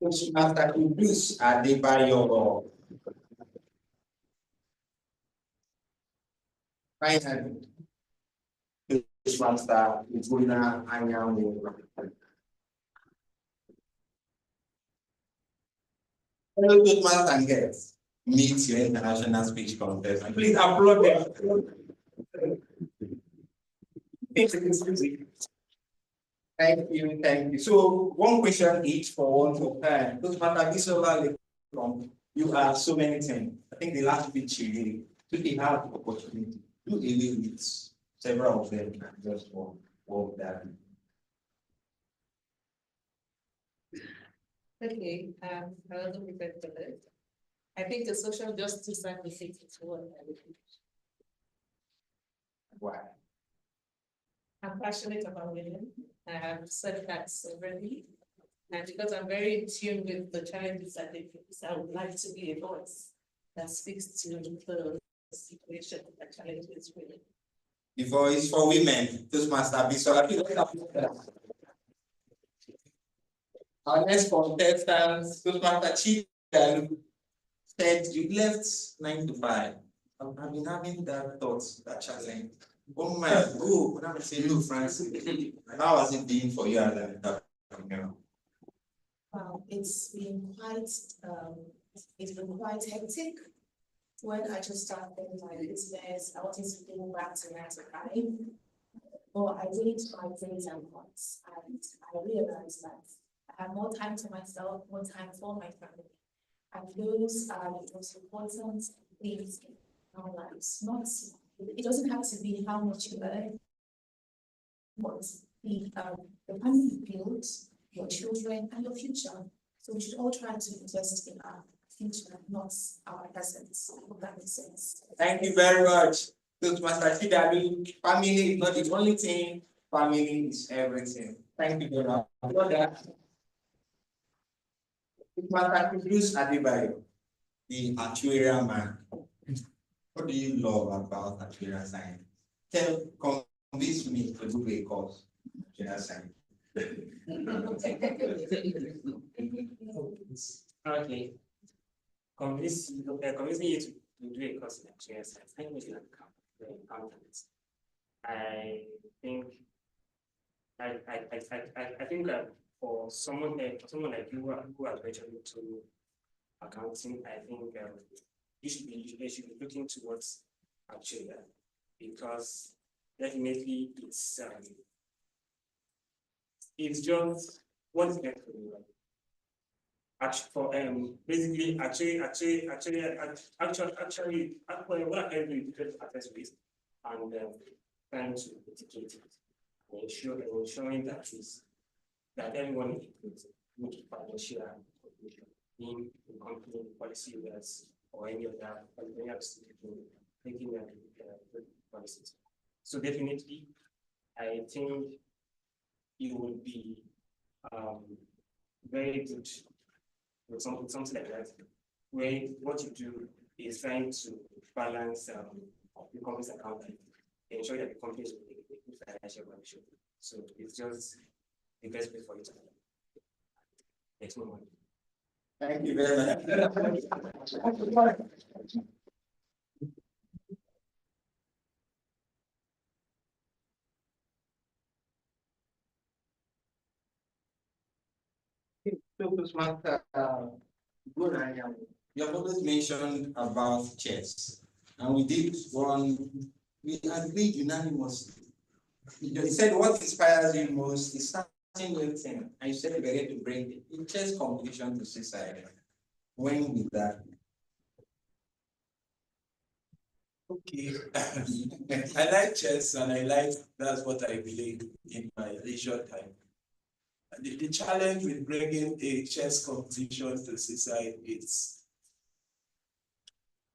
Toastmaster Kudus Adebayo. Finally, Toastmaster Ibuna Anyanwu. Hello, Toastmasters and guests. Meet your international speech contest. And please applaud them. Thank you, thank you. So one question each for one of time. Those matter this over you are so many things. I think the last bit you did, so they have the opportunity. Do away with several of them and just one of that. Okay, I wasn't prepared for that. I think the social justice advocate is what I would do. Why? I'm passionate about women. I have said that already. And because I'm very in tune with the challenges that they face, I would like to be a voice that speaks to the situation that challenges women. The voice for women, Toastmaster Bisola. Our next contestant, Toastmaster Chika, said you left 9 to 5. I've been having that thought, that challenge. Oh my God, when I say no, Francis, how has it been for you as an entrepreneur? It's been quite hectic. When I just started my business, I wanted to go back to 9 to 5. But I did my days and months, and I realized that I have more time to myself, more time for my family. And those are the most important things in our lives. It doesn't have to be how much you earn, but the family you build, your children, and your future. So we should all try to invest in our future, not our present. If that makes sense. Thank you very much. Toastmaster Chika, family is not the only thing, family is everything. Thank you very much. Toastmaster Bruce Adebayo, the actuarial man. What do you love about actuarial science? Convince me to do a course actuarial science. Okay. Convincing you to do a course in actuarial science. I think you accountant. I think for someone like you who are graduating to accounting, I think you should be looking towards actuarial, because definitely it's just what is meant for you. Basically, what I can do is different accessories and trying to mitigate it and ensuring that everyone is good financial contribution in company policy areas or any other taking policies. So definitely, I think it would be very good with something like that, where what you do is trying to balance the company's accounting, ensure that the company is in a good financial condition. So it's just the best way for you to get more money. Thank you very much. You have always mentioned about chess, and we did one, we agreed unanimously. You said what inspires you most is starting with thing, and you said we're going to bring the chess competition to Seaside. When with that? Okay. I like chess, and that's what I believe in my leisure time. The challenge with bringing a chess competition to Seaside is,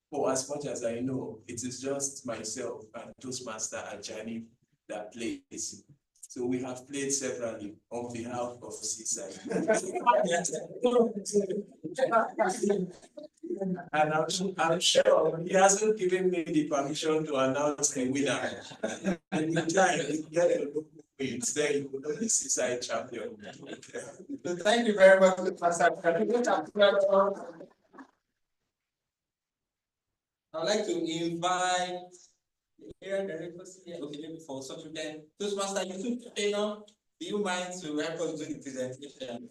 for as much as I know, it is just myself and Toastmaster Ajani that plays. So we have played severally on behalf of Seaside. And I'm sure he hasn't given me the permission to announce the winner. And in time, you get to look wins, then you will know the Seaside champion. So thank you very much, Pastor. I'd like to invite the area directors here. Okay, maybe for such event. Toastmaster, you took today now. Do you mind to help us do the presentation?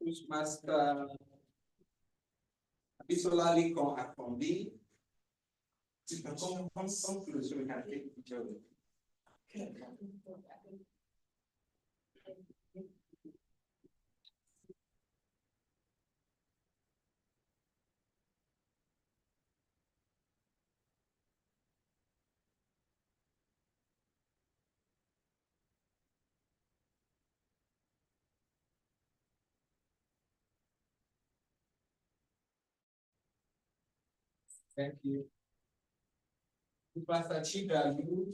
Toastmaster Visually convene. You can come close so we can take each other. Thank you. Pastor Chida, you.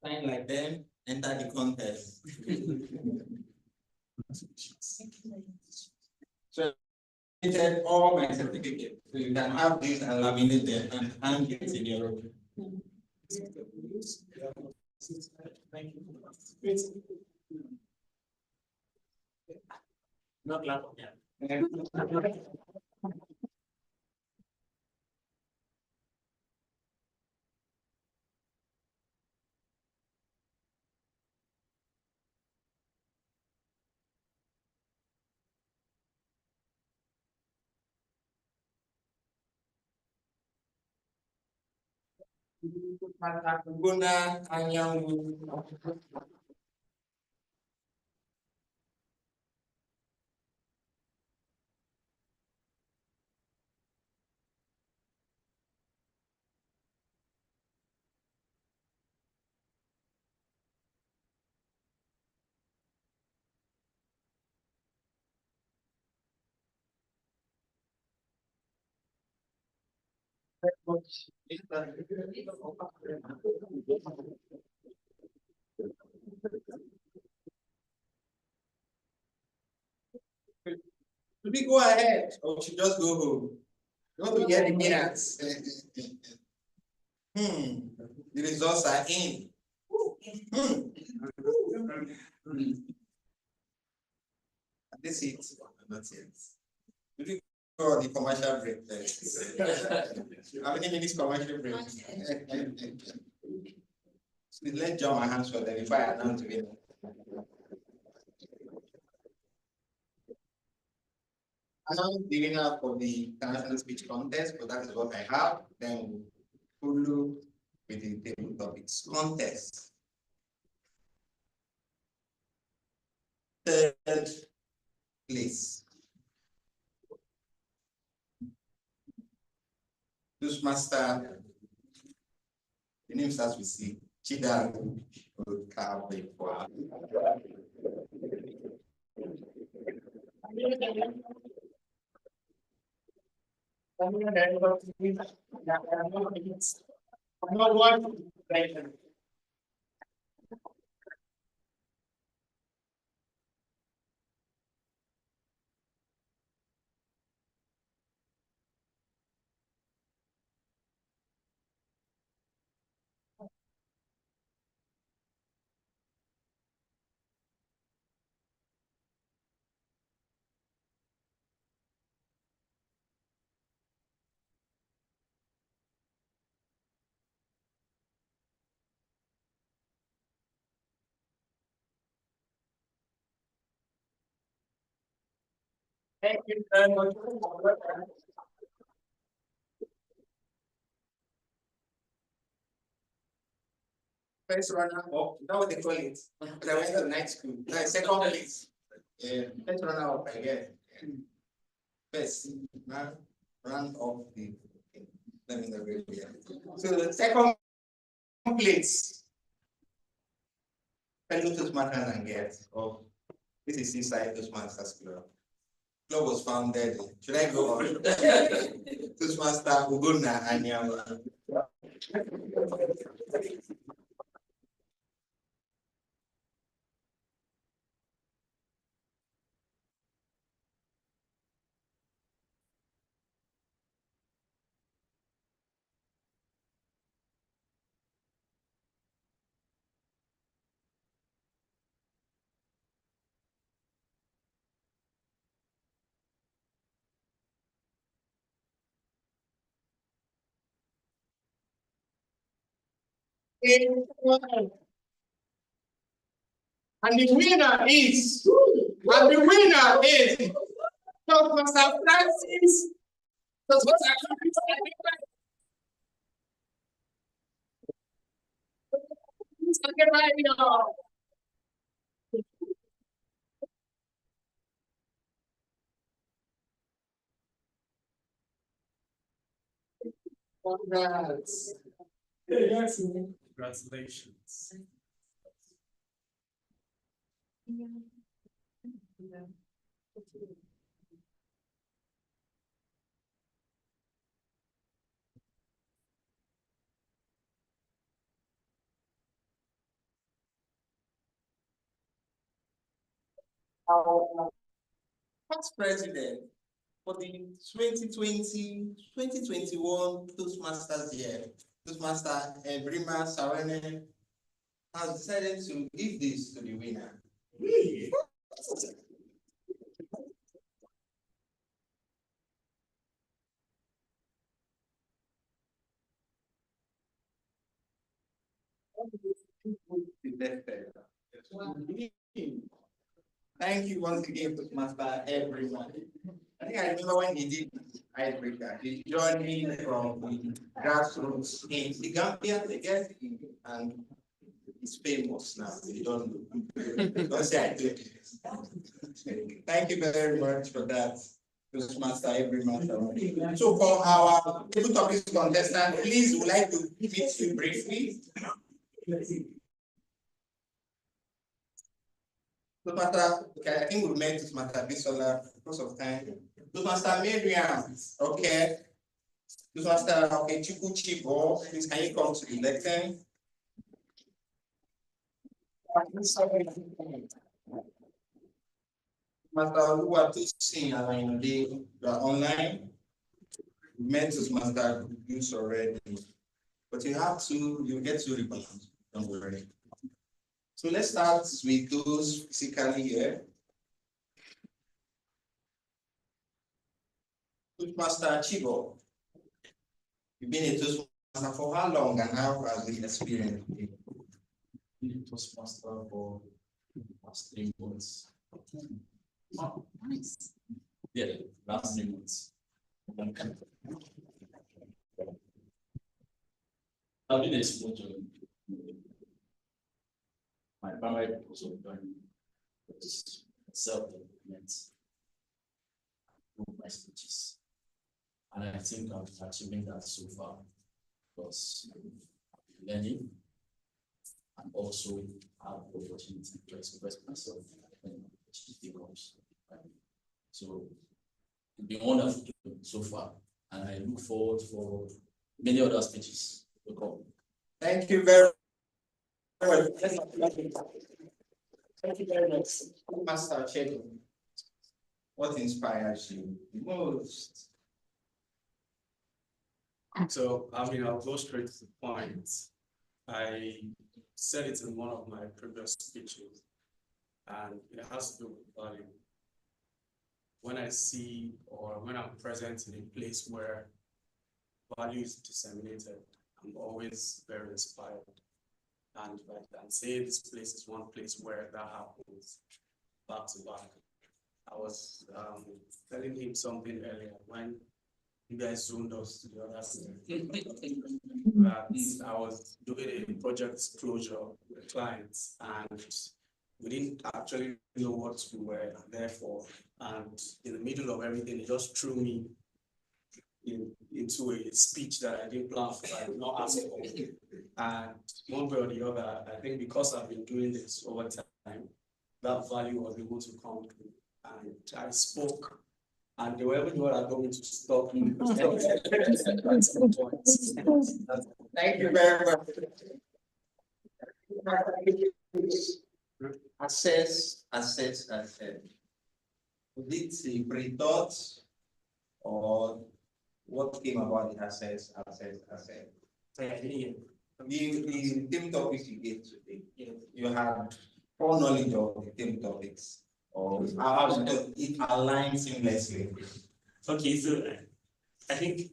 Sign like them, enter the contest. So I did all my certificates. So you can have this and laminate them and hang it in your room. Thank you. Not laugh again. Guna anyang Should we go ahead or should just go home? You want to get the winners? The results are in. This it? Not yet. Should we go on the commercial break then? How many minutes commercial break? Please let John my hands for them if I announce the winner. Announce the winner for the international speech contest, but that is what I have. Then we'll follow with the table topics contest. Third place. Toastmaster, the name starts with C. Chidaru Okabekwa. Thank you very much. First runner up, that's what they call it. I went to night school. Like second place. First runner up again. First run off the. Let me know here. So the second place. Fellow Toastmasters and guests of this is Seaside Toastmasters Club. Club was founded. Should I go on? Toastmaster Uguna Anyama. And the winner is, Toastmaster Francis. Congrats. Congratulations. Our past president for the 2020-2021 Toastmasters year, Toastmaster Ebrima Sarene, has decided to give this to the winner. Thank you once again, Toastmaster Ebrima. I think I remember when he did Icebreaker. He joined me from the grassroots in the Gambia, I guess, and he's famous now. You don't say I did. Thank you very much for that, Toastmaster Ebrima. So for our table topics contestant, please would like to meet you briefly. Toastmaster, okay, I think we met Toastmaster Bisola because of time. Toastmaster Miriam, okay. Toastmaster, okay, Chiku Chibo, please can you come to the lectern? Master, who are teaching and they are online. We met Toastmaster use already, but you get to rebound. Don't worry. So let's start with those physically here. Toastmaster Chibo, you've been a Toastmaster for how long and how has the experience been? Toastmaster for last 3 months. Oh, nice. Yeah, last 3 months. I've been exposed to my primary purpose of learning was self-development, improve my speeches. And I think I'm achieving that so far because I'm learning and also have the opportunity to express myself when opportunity comes. So it's been wonderful so far, and I look forward for many other speeches to come. Thank you very much. Thank you very much. Master Chedu, what inspires you most? So, I'll go straight to the point. I said it in one of my previous speeches, and it has to do with value. When I see or when I'm present in a place where value is disseminated, I'm always very inspired. And if I can say this place is one place where that happens back to back. I was telling him something earlier when you guys zoomed us to the other side. That I was doing a project closure with clients and we didn't actually know what we were there for. And in the middle of everything, it just threw me into a speech that I didn't plan for, I did not ask for. And one way or the other, I think because I've been doing this over time, that value was able to come through. And I spoke, and they were able to told me to stop me. Thank you very much. Assess. Was it a pre-thought or what came about the assess? The theme topics you gave today, you had foreknowledge of the theme topics, or how it aligns seamlessly. Okay, so I think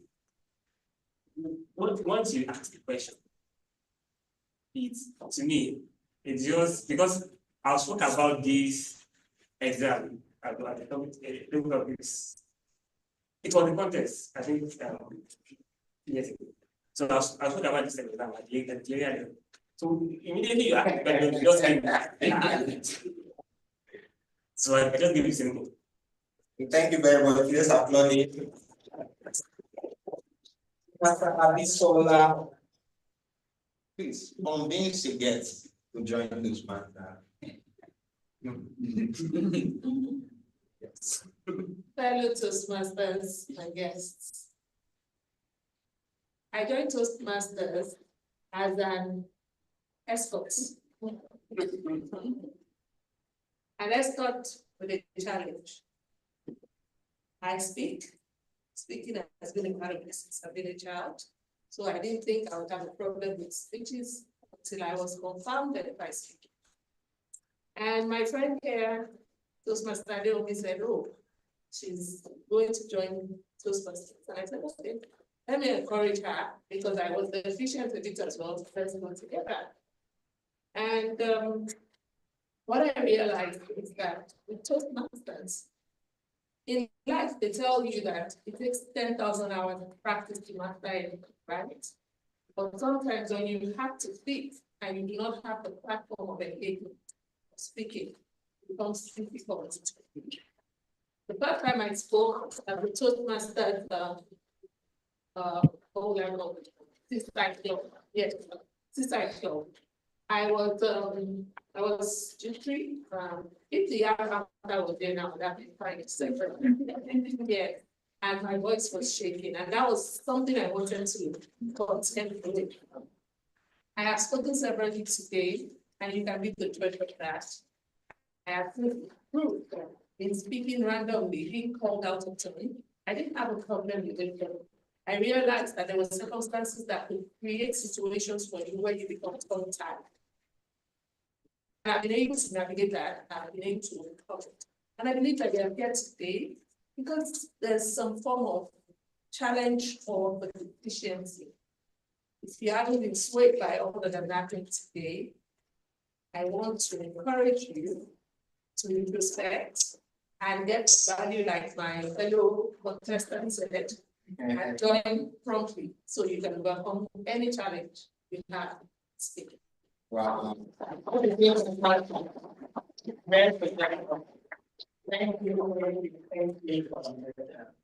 once you ask the question, to me, it's just because I spoke about this exam at the level of this. It was a contest, I think, years ago. So I spoke about this exam at the area level. So immediately you ask the just end that. So I just give you simple. Thank you very much. Let's applaud it. Master Abisola, please convince the guests to join this master. Yes. Fellow Toastmasters and guests. I joined Toastmasters as an escort. An escort with a challenge. I speak. Speaking has been a part of me since I've been a child. So I didn't think I would have a problem with speeches until I was confounded by speaking. And my friend here, Toastmaster Adeomi, said, oh, she's going to join Toastmasters. And I said, okay, let me encourage her because I was deficient with it as well. Let's go together. And what I realized is that with Toastmasters, in life, they tell you that it takes 10,000 hours of practice to master it, right? But sometimes when you have to speak and you do not have the platform of engagement, speaking, it becomes difficult. The first time I spoke at the Toastmasters, Seaside Club, yes, Seaside Club. I was jittery. If the year after I was there now, that would be fine. Yeah, and my voice was shaking, and that was something I wanted to contend with. I have spoken several today, and you can be the judge of that. I have proved that in speaking randomly, being called out of turn, I didn't have a problem with it. I realized that there were circumstances that could create situations for you where you become tongue-tied. And I've been able to navigate that, I've been able to overcome it. And I believe that we are here today because there's some form of challenge or the deficiency. If you haven't been swayed by all that I'm happening today, I want to encourage you to introspect and get value like my fellow contestants said, and join promptly so you can overcome any challenge you have speaking. Wow. Thank you. Thank you.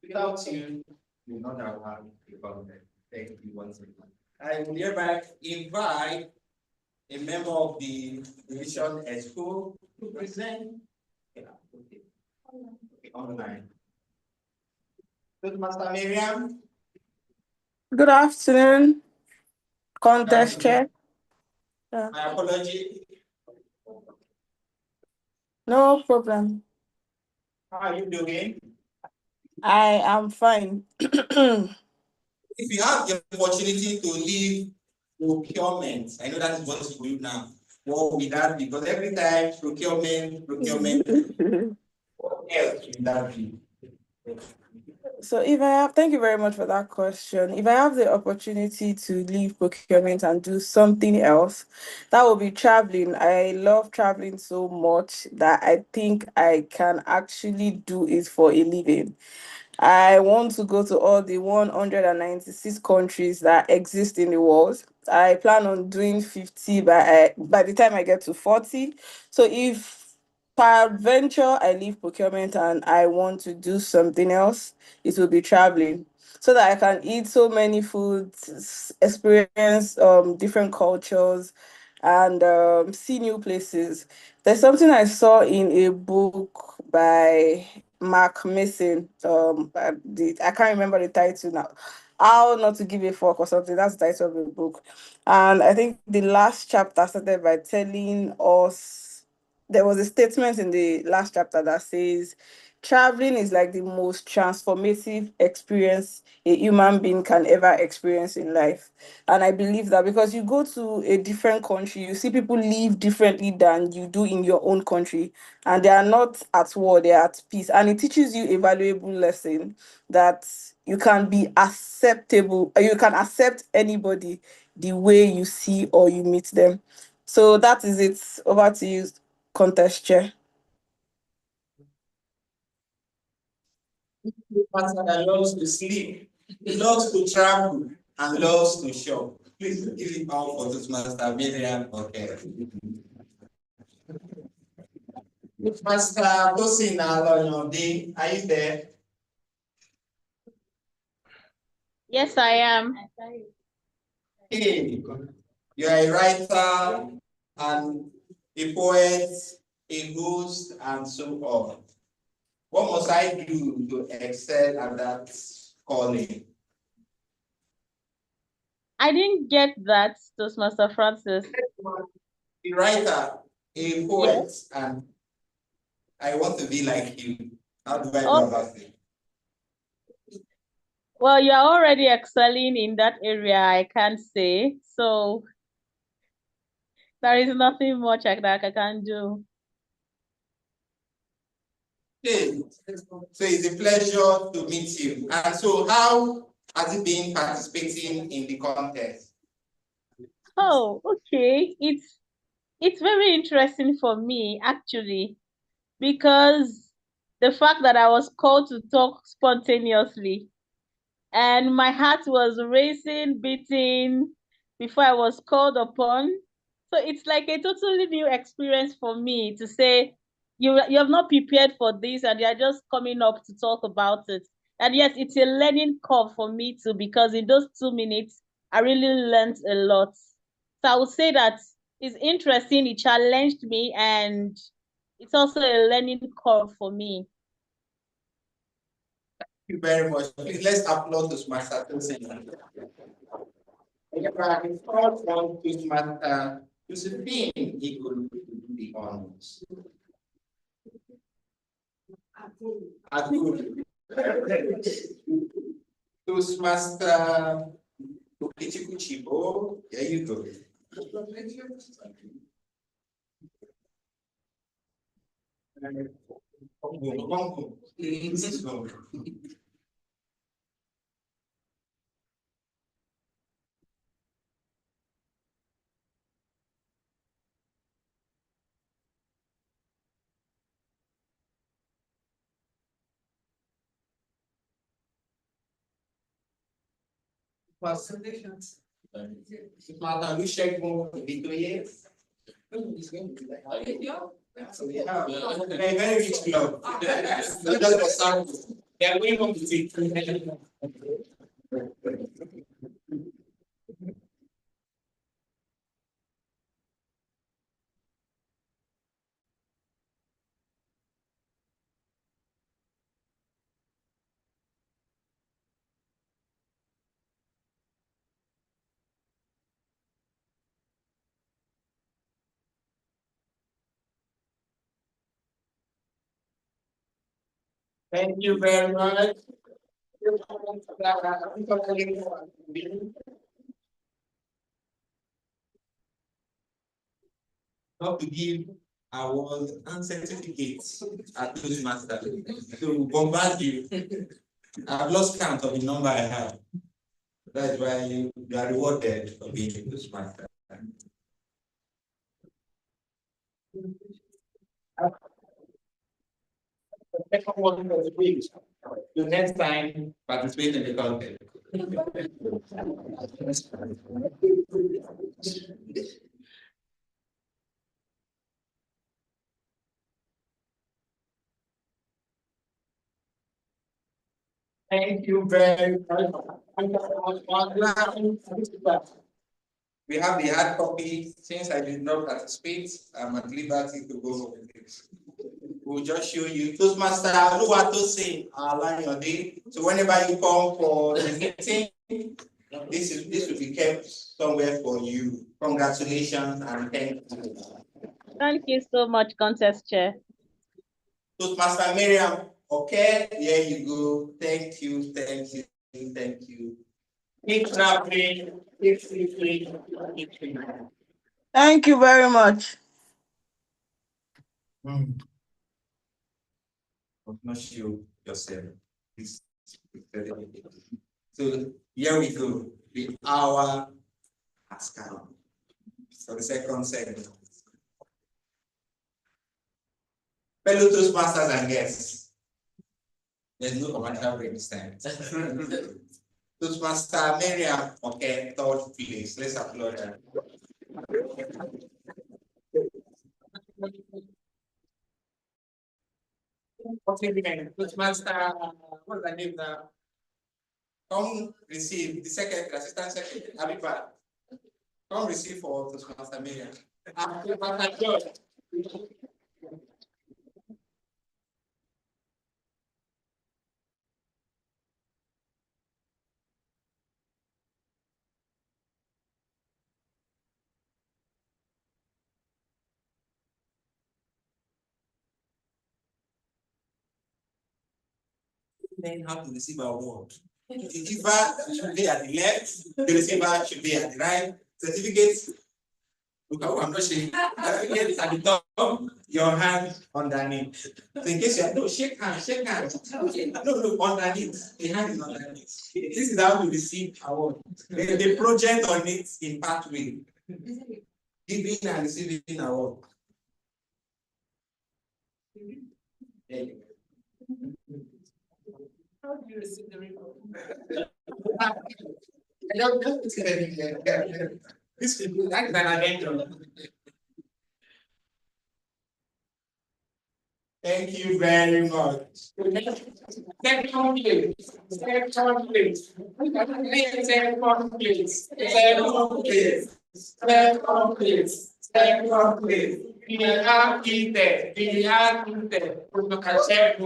Without you, we would not have had a government. Thank you once again. I will hereby invite a member of the division expo to present. Online. Good, Master Miriam. Good afternoon, contest chair. My apology. No problem. How are you doing? I am fine. If you have the opportunity to leave procurement, I know that is what you do now. What will that be? Because every time procurement, what else will that be? So thank you very much for that question. If I have the opportunity to leave procurement and do something else, that will be traveling. I love traveling so much that I think I can actually do it for a living. I want to go to all the 196 countries that exist in the world. I plan on doing 50 by the time I get to 40. So if peradventure I leave procurement and I want to do something else, it will be traveling so that I can eat so many foods, experience different cultures, and see new places. There's something I saw in a book by Mark Mason. I can't remember the title now. How Not to Give a Fuck or something. That's the title of the book. And I think the last chapter started by telling us there was a statement in the last chapter that says, traveling is like the most transformative experience a human being can ever experience in life. And I believe that because you go to a different country, you see people live differently than you do in your own country, and they are not at war, they are at peace. And it teaches you a valuable lesson that you can be acceptable, you can accept anybody the way you see or you meet them. So that is it. Over to you, contest chair. Person that loves to sleep, loves to travel, and loves to shop. Please give it all for Toastmaster Miriam. Okay. Master Tosin Alonyode, are you there? Yes, I am. Hey, you are a writer and a poet, a host, and so on. What must I do to excel at that calling? I didn't get that, Toastmaster Francis. A writer, a poet, and I want to be like you. How do I go about it? Well, you're already excelling in that area, I can't say. So there is nothing much like that I can do. Hey, so it's a pleasure to meet you. And so how has it been participating in the contest? Oh, okay. It's very interesting for me, actually, because the fact that I was called to talk spontaneously and my heart was racing, beating before I was called upon. So it's like a totally new experience for me to say, you have not prepared for this and you're just coming up to talk about it. And yes, it's a learning curve for me too, because in those 2 minutes, I really learned a lot. So I would say that it's interesting, it challenged me, and it's also a learning curve for me. Thank you very much. Please let's applaud this Master Tosin. Master Josephine, he could do the honors. Toastmaster Chibo, there you go. Congratulations. Madam, we check more Victoria. Very rich club. That's the sound. They are going on to see. Thank you very much. Not to give awards and certificates at Toastmasters to bombard you. I've lost count of the number I have. That's why you are rewarded for being a Toastmaster. The second one was big. The next time, participate in the contest. Thank you very much. We have the hard copy. Since I did not participate, I'm at liberty to go with it. We'll just show you Toastmaster Oluwatosin Alanyode. So whenever you come for the meeting, this will be kept somewhere for you. Congratulations and thank you. Thank you so much, contest chair. Toastmaster Miriam, Okay, here you go. Thank you, thank you, thank you. Thank you very much. Not show yourself. So here we go. The hour has come. So the second segment. Fellow Toastmasters and guests. There's no commercial break this time. Toastmaster Miriam, okay, third place. Let's applaud her. Toastmaster, what's the name now? Come receive the secretary, assistant secretary, Abiba. Come receive for Toastmaster Miriam. Learn how to receive an award. The giver should be at the left, the receiver should be at the right. Certificates, look how I'm not shaking. Certificates at the top, your hand underneath. So in case you are, no, shake hands, shake hands. No, underneath. The hand is underneath. This is how to receive award. The project on it in pathway. Giving and receiving award. There you go. How do you receive the report? This is an adventure. Thank you very much. Second place. Second place. Second place. Second place. Second place. Second place. We are in there. We are in there. We can share.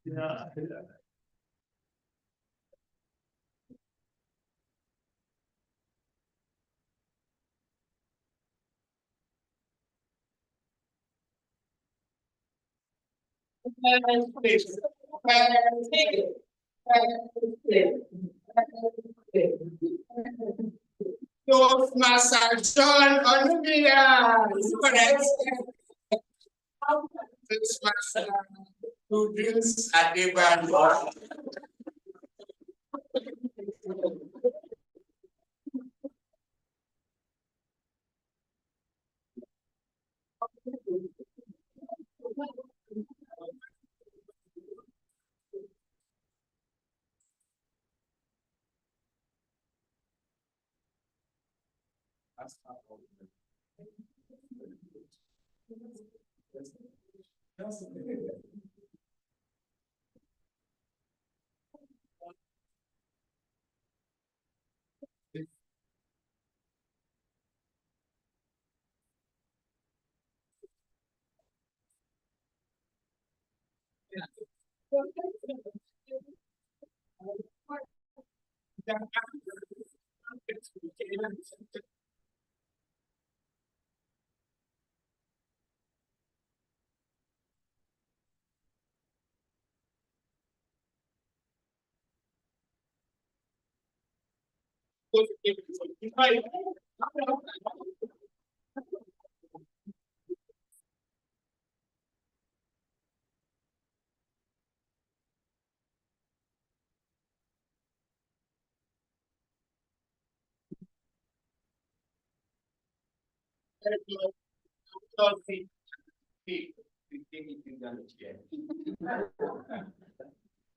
Yeah. Toastmaster John Olivia, is correct. Toastmaster who drinks at the bar.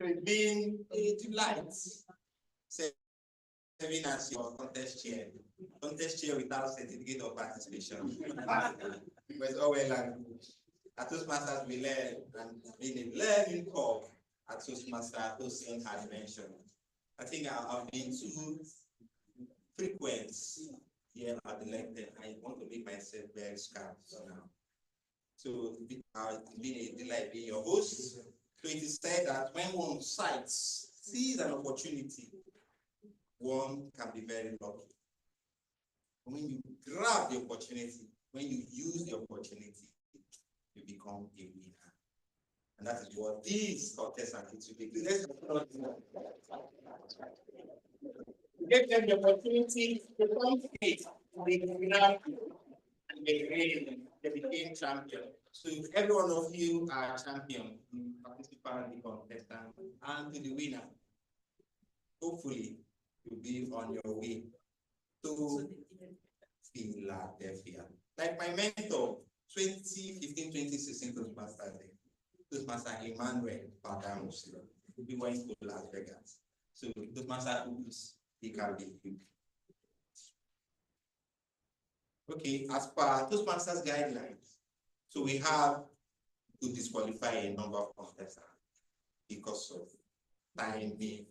It's been a delight serving as your contest chair. Contest chair without certificate of participation. But all well and good. At Toastmasters we learn, and been a learning curve at Toastmasters, Tosin had mentioned. I think I've been to frequent here at the lecture. I want to make myself very scarce now. So I've been a delight being your host. So it is said that when one sees an opportunity, one can be very lucky. When you grab the opportunity, when you use the opportunity, you become a winner. And that is what these contestants will be. You give them the opportunity to compete, they grab you, and they became champion. So if every one of you are champion, you participate in the contestant and to the winner, hopefully you'll be on your way to Philadelphia. Like my mentor, 2015-2016 Toastmaster Emmanuel Padamos, we went to Las Vegas. So Toastmaster Ubus, he can be quick. Okay, as per Toastmasters guidelines, so we have to disqualify a number of contestants because of timing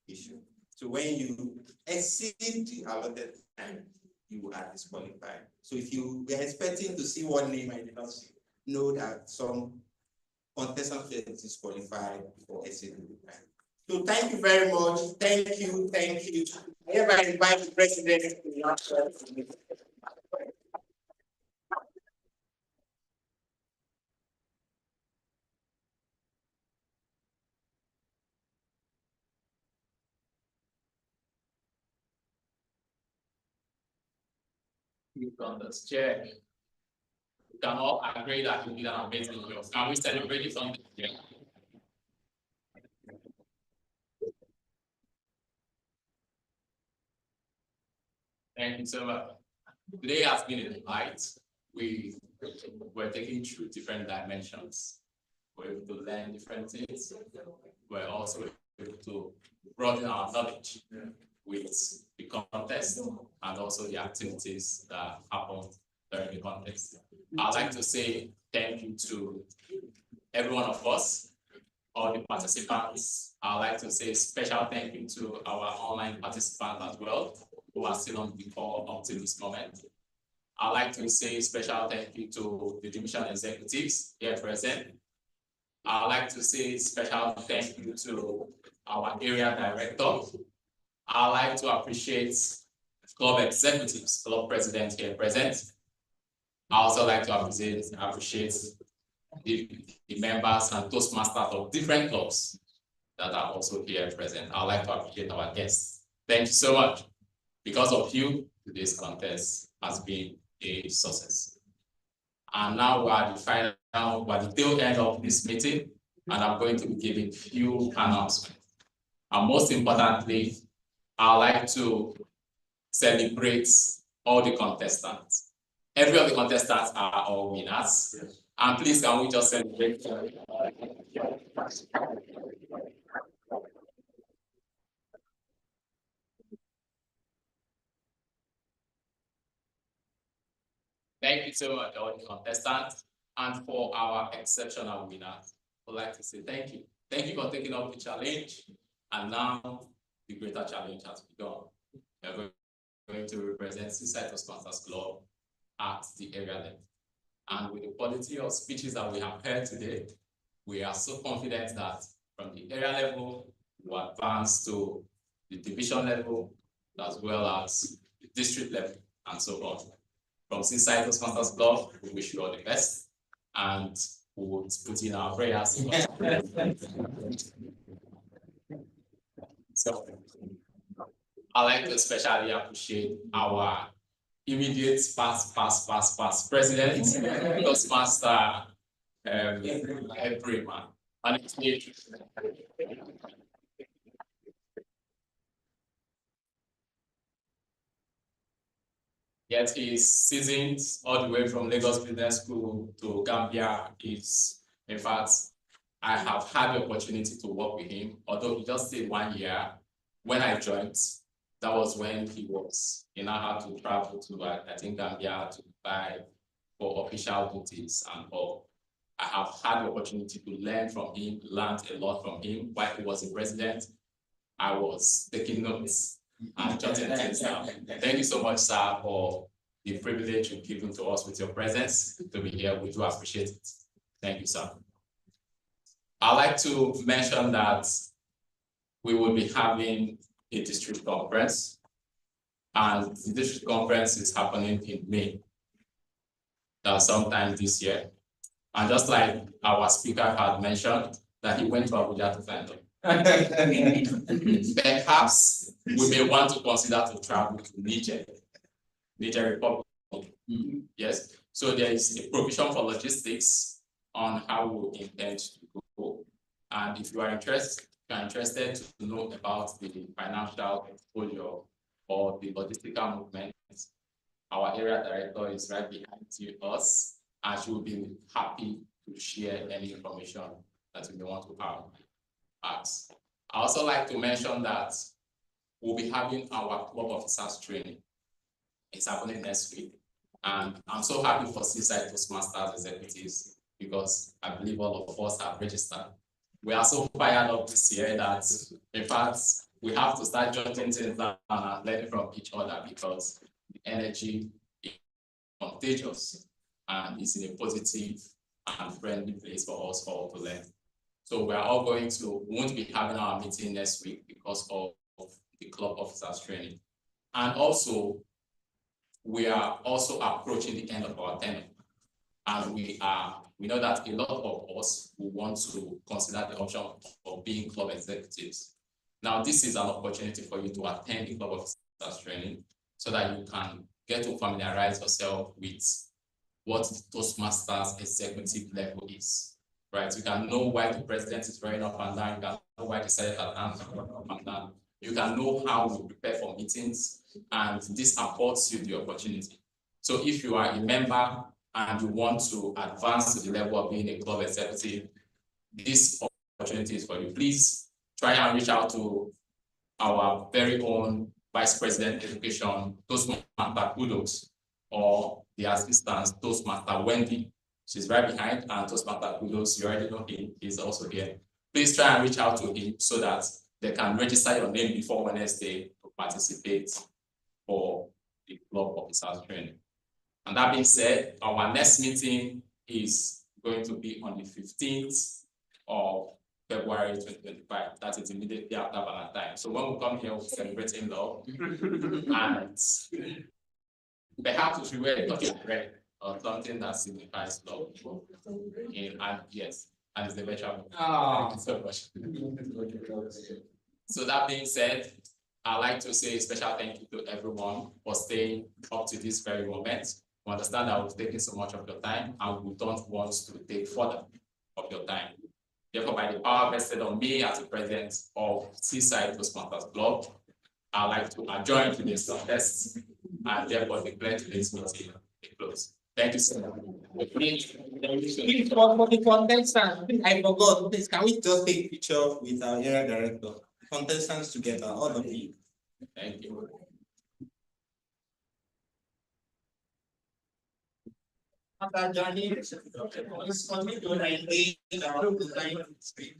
issue. So when you exceed the allotted time, you are disqualified. So if you were expecting to see one name I did not see, know that some contestants were disqualified for exceeding the time. So thank you very much. Thank you. Thank you. I hereby invite the president to the last word. You've done this, Chair. We can all agree that you did an amazing job. Can we celebrate it on the chair? Thank you so much. Today has been a delight. We were taking through different dimensions. We're able to learn different things. We're also able to broaden our knowledge with the contest and also the activities that happen during the contest. I'd like to say thank you to every one of us, all the participants. I'd like to say special thank you to our online participants as well, who are still on the call up to this moment. I'd like to say special thank you to the division executives here present. I'd like to say special thank you to our area director. I'd like to appreciate club executives, club presidents here present. I also like to appreciate the members and Toastmasters of different clubs that are also here present. I'd like to appreciate our guests. Thank you so much. Because of you, today's contest has been a success. And now we are the tail end of this meeting, and I'm going to be giving few announcements. And most importantly, I'd like to celebrate all the contestants. Every of the contestants are all winners. And please, can we just celebrate? Thank you so much, all the contestants. And for our exceptional winners, I'd like to say thank you. Thank you for taking up the challenge. And now the greater challenge has begun. We're going to represent Seaside Toastmasters Club at the area level. And with the quality of speeches that we have heard today, we are so confident that from the area level, we'll advance to the division level, as well as the district level, and so on. From Seaside Toastmasters Club, we wish you all the best, and we will put in our prayers. So, I'd like to especially appreciate our immediate past president, Toastmaster Ebreman. Honestly, yet he's seasoned all the way from Lagos Business School to Gambia. In fact, I have had the opportunity to work with him, although he just stayed 1 year. When I joined, that was when he now had to travel to, I think, Gambia to Dubai for official duties and all. I have had the opportunity to learn from him, learned a lot from him while he was the president. I was taking notes and jotting things down. Thank you so much, sir, for the privilege you've given to us with your presence to be here. We do appreciate it. Thank you, sir. I'd like to mention that we will be having a district conference, and the district conference is happening in May, sometime this year. And just like our speaker had mentioned, that he went to Abuja to find them. Perhaps we may want to consider to travel to Niger Republic. Yes, so there is a provision for logistics on how we intend to go. And if you are interested to know about the financial exposure or the logistical movement, our area director is right behind us, and she will be happy to share any information that you may want to ask. I also like to mention that we'll be having our club officers training. It's happening next week. And I'm so happy for Seaside Toastmasters executives because I believe all of us have registered. We are so fired up this year that, in fact, we have to start jotting things down and learning from each other because the energy is contagious and it's in a positive and friendly place for us all to learn. So we won't be having our meeting next week because of the club officers training. And also, we are also approaching the end of our tenure. And we know that a lot of us will want to consider the option of being club executives. Now, this is an opportunity for you to attend the club officers training so that you can get to familiarize yourself with what the Toastmasters executive level is. Right, you can know why the president is running up and down, you can know why the Senate is running up and down. You can know how we prepare for meetings, and this affords you the opportunity. So if you are a member and you want to advance to the level of being a club executive, this opportunity is for you. Please try and reach out to our very own Vice President Education, Toastmaster Kudos, or the assistant Toastmaster Wendy. She's right behind, and Toastmaster Kudos, you already know him, he's also here. Please try and reach out to him so that they can register your name before Wednesday to participate for the club officers training. And that being said, our next meeting is going to be on the 15th of February 2025. That is immediately after Valentine. So when we come here, we're celebrating love. And perhaps we should wear a cotton thread or something that signifies love. And yes, and it's the virtual. Thank you so much. So that being said, I'd like to say a special thank you to everyone for staying up to this very moment. We understand that we've taken so much of your time and we don't want to take further of your time. Therefore, by the power vested on me as the president of Seaside Toastmasters Club, I'd like to adjourn today's contest and therefore declare today's meeting closed. Thank you so much. Please, for the contestants, I forgot, please, can we just take a picture with our area director? Contestants together, all of you. Thank you. After journey, let's continue to engage our design screen.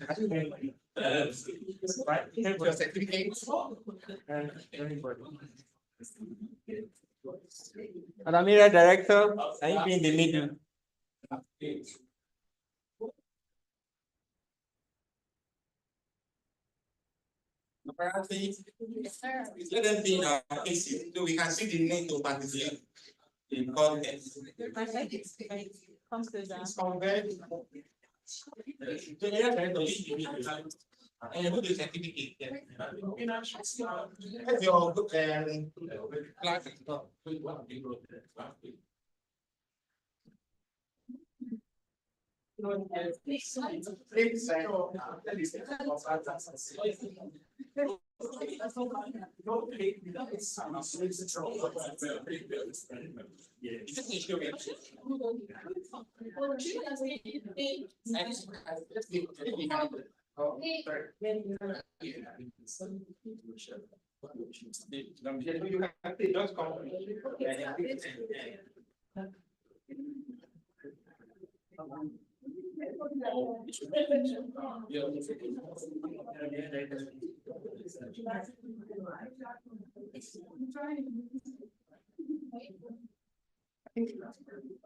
Your certificates. Madam Area Director, can you be in the middle? Apparently, let them be in our cases so we can see the need to participate in contest. Come closer. It's very important. The area director is in the middle. And you put the certificate there. That's your class.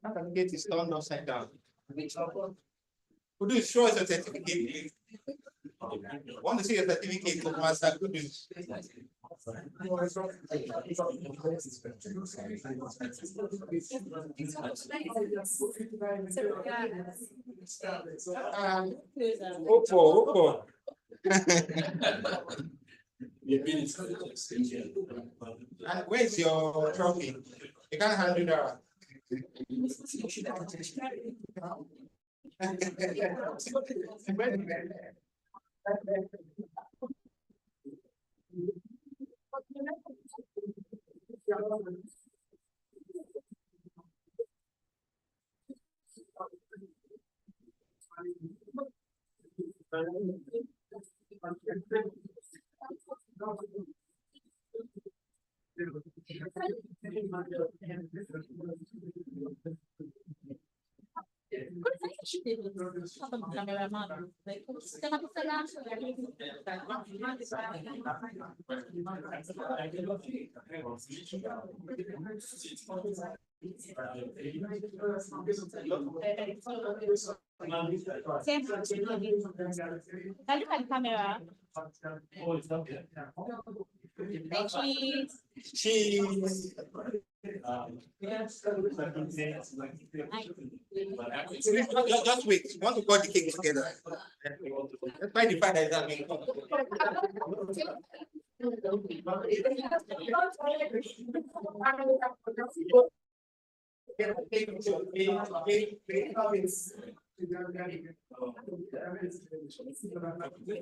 Certificate is turned upside down. Could you show us your certificate, please? Want to see your certificate of master? Could you? Opo. And where's your trophy? You can't handle that. Camera. Cheese. Just wait. Want to cut the cake together? Let's find the fact that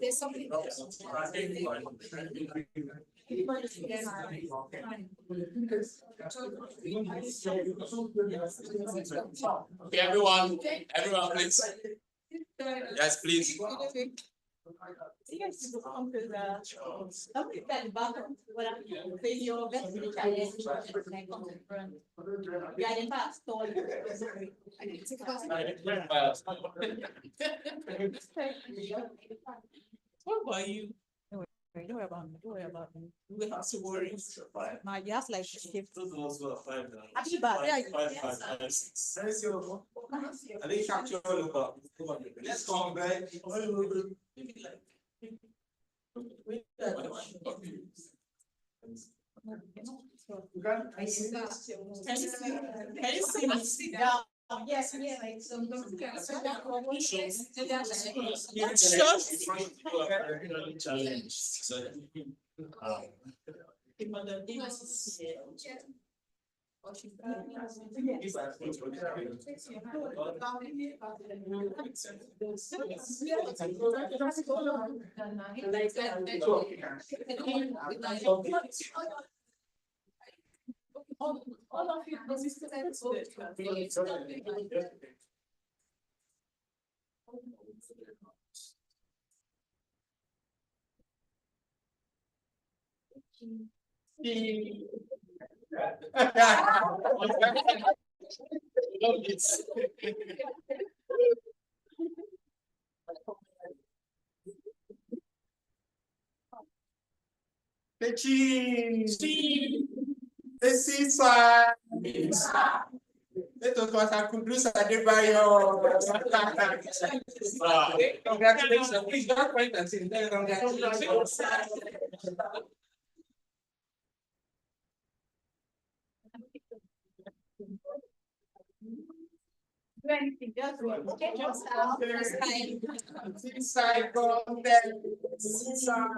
There's something else. Okay, everyone, please. Yes, please. Yes, something that bottom, what I'm saying, your best challenge, and come in front. You are the fast toy. What about you? Don't worry about me. Don't worry about me. We have to worry. My just like shift. Actually, but yeah, I think capture look up. Let's come back. Can you sit down? Yes, we are like some all of you. The cheese. The seaside. Let us pass our conclusion. Congratulations. Please don't point and say congratulations. Do anything, just get yourself this time. Seaside content. Seaside.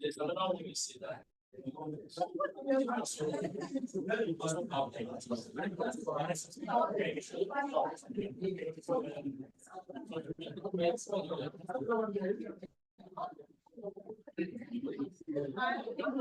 There's another way you see that.